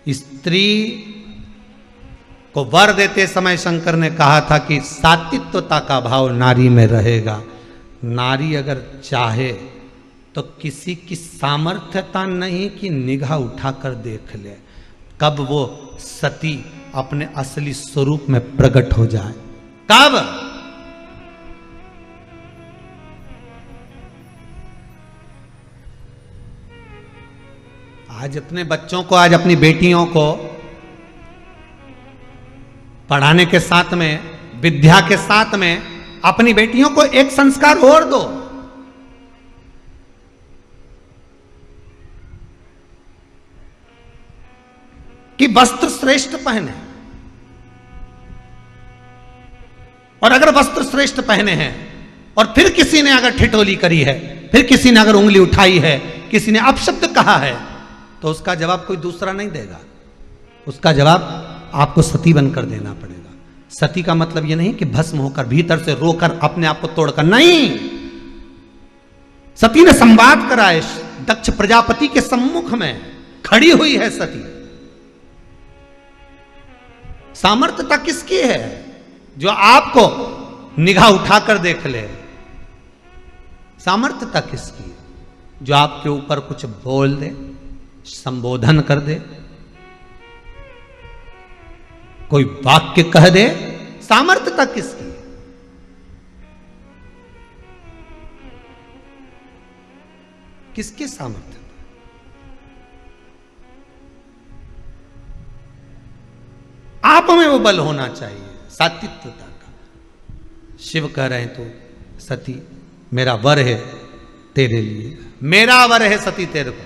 स्त्री को वर देते समय शंकर ने कहा था कि सातित्वता का भाव नारी में रहेगा। नारी अगर चाहे तो किसी की सामर्थ्यता नहीं कि निगाह उठाकर देख ले, कब वो सती अपने असली स्वरूप में प्रकट हो जाए। कब? आज अपने बच्चों को, आज अपनी बेटियों को पढ़ाने के साथ में, विद्या के साथ में अपनी बेटियों को एक संस्कार और दो। कि वस्त्र श्रेष्ठ पहने, और अगर वस्त्र श्रेष्ठ पहने हैं और फिर किसी ने अगर ठिठोली करी है, फिर किसी ने अगर उंगली उठाई है, किसी ने अपशब्द कहा है, तो उसका जवाब कोई दूसरा नहीं देगा। उसका जवाब आपको सती बनकर देना पड़ेगा। सती का मतलब यह नहीं कि भस्म होकर, भीतर से रोकर, अपने आप को तोड़कर, नहीं। सती ने संवाद कराए, दक्ष प्रजापति के सम्मुख में खड़ी हुई है सती। सामर्थ्यता किसकी है? जो आपको निगाह उठाकर देख ले। सामर्थ्यता किसकी है? जो आपके ऊपर कुछ बोल दे, संबोधन कर दे, कोई वाक्य कह दे। सामर्थ्यता किसकी है? किसकी सामर्थ्य? आप में वो बल होना चाहिए, सात्विकता का। शिव कह रहे हैं तो सती मेरा वर है तेरे लिए, मेरा वर है सती तेरे को,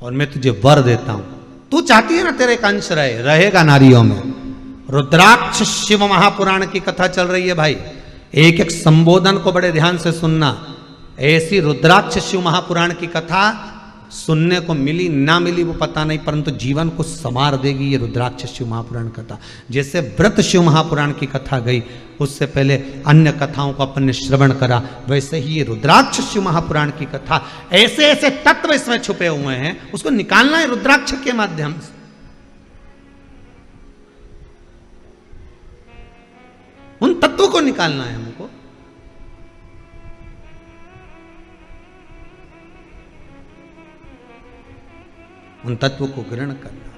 और मैं तुझे वर देता हूं। तू चाहती है ना तेरे एक अंश रहे, रहेगा नारियों में। रुद्राक्ष शिव महापुराण की कथा चल रही है भाई, एक एक संबोधन को बड़े ध्यान से सुनना। ऐसी रुद्राक्ष शिव महापुराण की कथा सुनने को मिली ना मिली वो पता नहीं, परंतु जीवन को संवार देगी ये रुद्राक्ष शिव महापुराण कथा। जैसे व्रत शिव महापुराण की कथा गई, उससे पहले अन्य कथाओं को अपन ने श्रवण करा, वैसे ही ये रुद्राक्ष शिव महापुराण की कथा, ऐसे ऐसे तत्व इसमें छुपे हुए हैं, उसको निकालना है रुद्राक्ष के माध्यम से। उन तत्वों को निकालना है हमको। उन तत्वों को ग्रहण करना।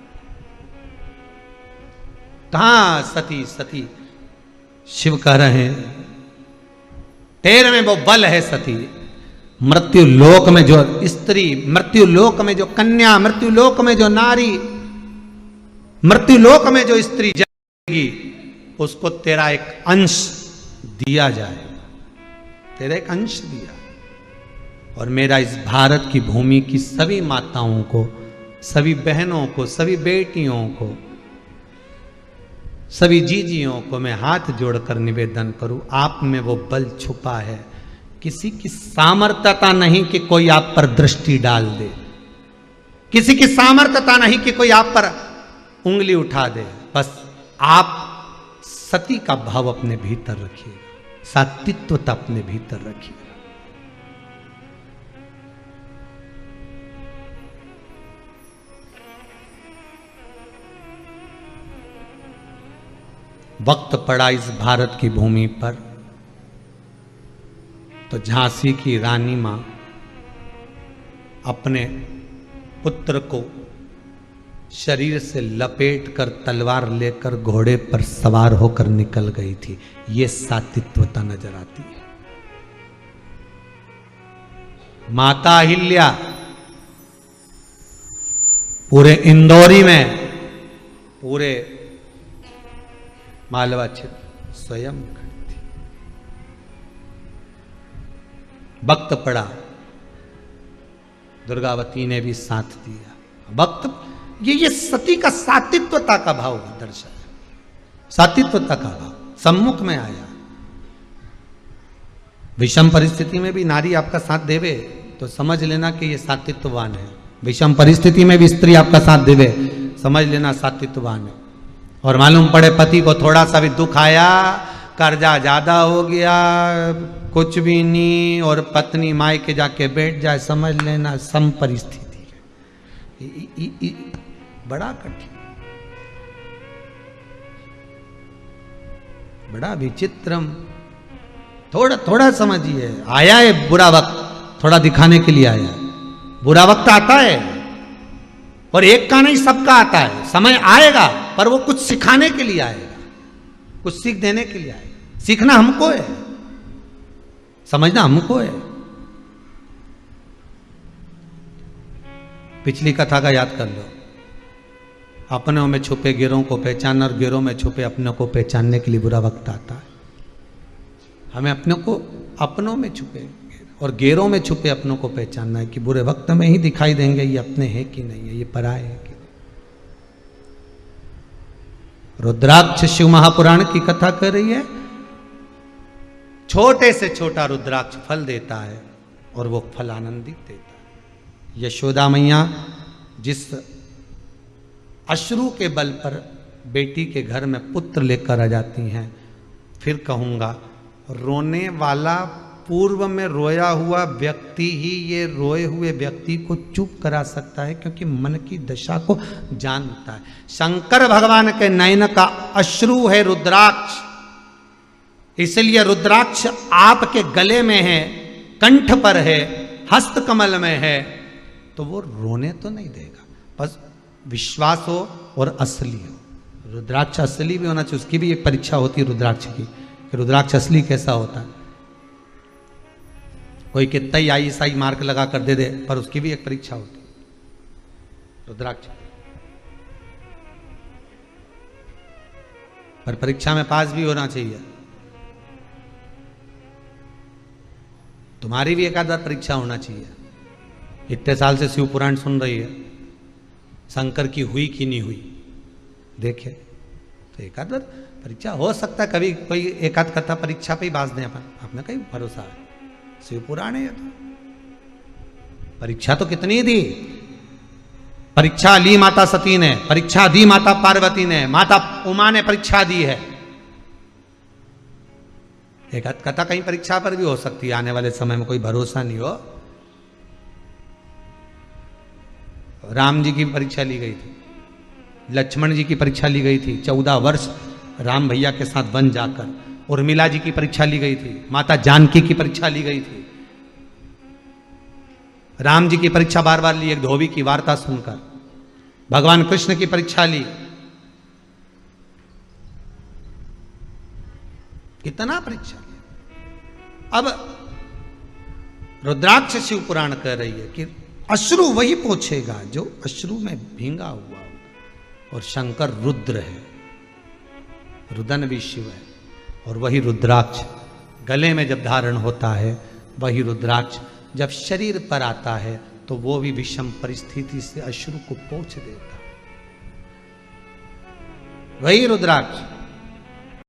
कहां सती सती शिव कह रहे हैं तेरे में वो बल है सती। मृत्यु लोक में जो स्त्री, मृत्यु लोक में जो कन्या, मृत्यु लोक में जो नारी, मृत्यु लोक में जो स्त्री जाएगी, उसको तेरा एक अंश दिया जाएगा, तेरा एक अंश दिया। और मेरा इस भारत की भूमि की सभी माताओं को, सभी बहनों को, सभी बेटियों को, सभी जीजियों को मैं हाथ जोड़कर निवेदन करूं, आप में वो बल छुपा है। किसी की सामर्थ्यता नहीं कि कोई आप पर दृष्टि डाल दे, किसी की सामर्थ्यता नहीं कि कोई आप पर उंगली उठा दे। बस आप सती का भाव अपने भीतर रखिए, सात्विकता अपने भीतर रखिए। वक्त पड़ा इस भारत की भूमि पर तो झांसी की रानी मां अपने पुत्र को शरीर से लपेट कर तलवार लेकर घोड़े पर सवार होकर निकल गई थी। ये सात्विकता नजर आती है। माता अहिल्या पूरे इंदौरी में, पूरे मालवा क्षेत्र स्वयं खड़ी थी। वक्त पड़ा, दुर्गावती ने भी साथ दिया। वक्त ये सती का सात्विकता का भाव दर्शा है, सात्विकता का भाव सम्मुख में आया। विषम परिस्थिति में भी नारी आपका साथ देवे तो समझ लेना कि ये सात्विकवान है। विषम परिस्थिति में भी स्त्री आपका साथ देवे, समझ लेना सात्विकवान है। और मालूम पड़े पति को थोड़ा सा भी दुख आया, कर्जा ज्यादा हो गया, कुछ भी नहीं, और पत्नी मायके जाके बैठ जाए, समझ लेना सम परिस्थिति है। बड़ा कठिन, बड़ा विचित्रम। थोड़ा थोड़ा समझिए, आया है बुरा वक्त, थोड़ा दिखाने के लिए आया है। बुरा वक्त आता है और एक का नहीं सबका आता है। समय आएगा पर वो कुछ सिखाने के लिए आएगा, कुछ सीख देने के लिए आएगा। सीखना हमको है, समझना हमको है। पिछली कथा का याद कर लो। अपनों में छुपे गिरों को पहचानना और गिरों में छुपे अपनों को पहचानने के लिए बुरा वक्त आता है। हमें अपनों को अपनों में छुपे और गेरों में छुपे अपनों को पहचानना है कि बुरे वक्त में ही दिखाई देंगे ये अपने हैं कि नहीं है, ये पराए हैं कि नहीं। रुद्राक्ष शिव महापुराण की कथा कर रही है। छोटे से छोटा रुद्राक्ष फल देता है और वो फल आनंदित देता है। यशोदा मैया जिस अश्रु के बल पर बेटी के घर में पुत्र लेकर आ जाती हैं, फिर कहूंगा रोने वाला पूर्व में रोया हुआ व्यक्ति ही ये रोए हुए व्यक्ति को चुप करा सकता है, क्योंकि मन की दशा को जानता है। शंकर भगवान के नयन का अश्रु है रुद्राक्ष, इसलिए रुद्राक्ष आपके गले में है, कंठ पर है, हस्त कमल में है, तो वो रोने तो नहीं देगा। बस विश्वास हो और असली हो। रुद्राक्ष असली भी होना चाहिए, उसकी भी एक परीक्षा होती है रुद्राक्ष की, कि रुद्राक्ष असली कैसा होता है। कोई कितना ही ISI मार्क लगा कर दे दे, पर उसकी भी एक परीक्षा होती है रुद्राक्ष। पर परीक्षा में पास भी होना चाहिए। तुम्हारी भी एक आध परीक्षा होना चाहिए। इतने साल से शिव पुराण सुन रही है, शंकर की हुई कि नहीं हुई देखे तो एक आध परीक्षा हो सकता है। कभी कोई एक आध कथा परीक्षा पे ही बाज दें अपन, अपने कहीं भरोसा है। शिव पुराण है तो परीक्षा तो कितनी दी। परीक्षा ली माता सती ने, परीक्षा दी माता पार्वती ने, माता उमा ने परीक्षा दी है। एक आध कथा कहीं परीक्षा पर भी हो सकती है आने वाले समय में, कोई भरोसा नहीं हो। राम जी की परीक्षा ली गई थी, लक्ष्मण जी की परीक्षा ली गई थी 14 वर्ष राम भैया के साथ वन जाकर। उर्मिला जी की परीक्षा ली गई थी, माता जानकी की परीक्षा ली गई थी। राम जी की परीक्षा बार बार ली, एक धोबी की वार्ता सुनकर। भगवान कृष्ण की परीक्षा ली। कितना परीक्षा लिया। अब रुद्राक्ष शिव पुराण कह रही है कि अश्रु वही पोछेगा जो अश्रु में भींगा हुआ होगा। और शंकर रुद्र है, रुदन भी शिव है, और वही रुद्राक्ष गले में जब धारण होता है, वही रुद्राक्ष जब शरीर पर आता है तो वो भी विषम परिस्थिति से अश्रु को पोंछ देता है। वही रुद्राक्ष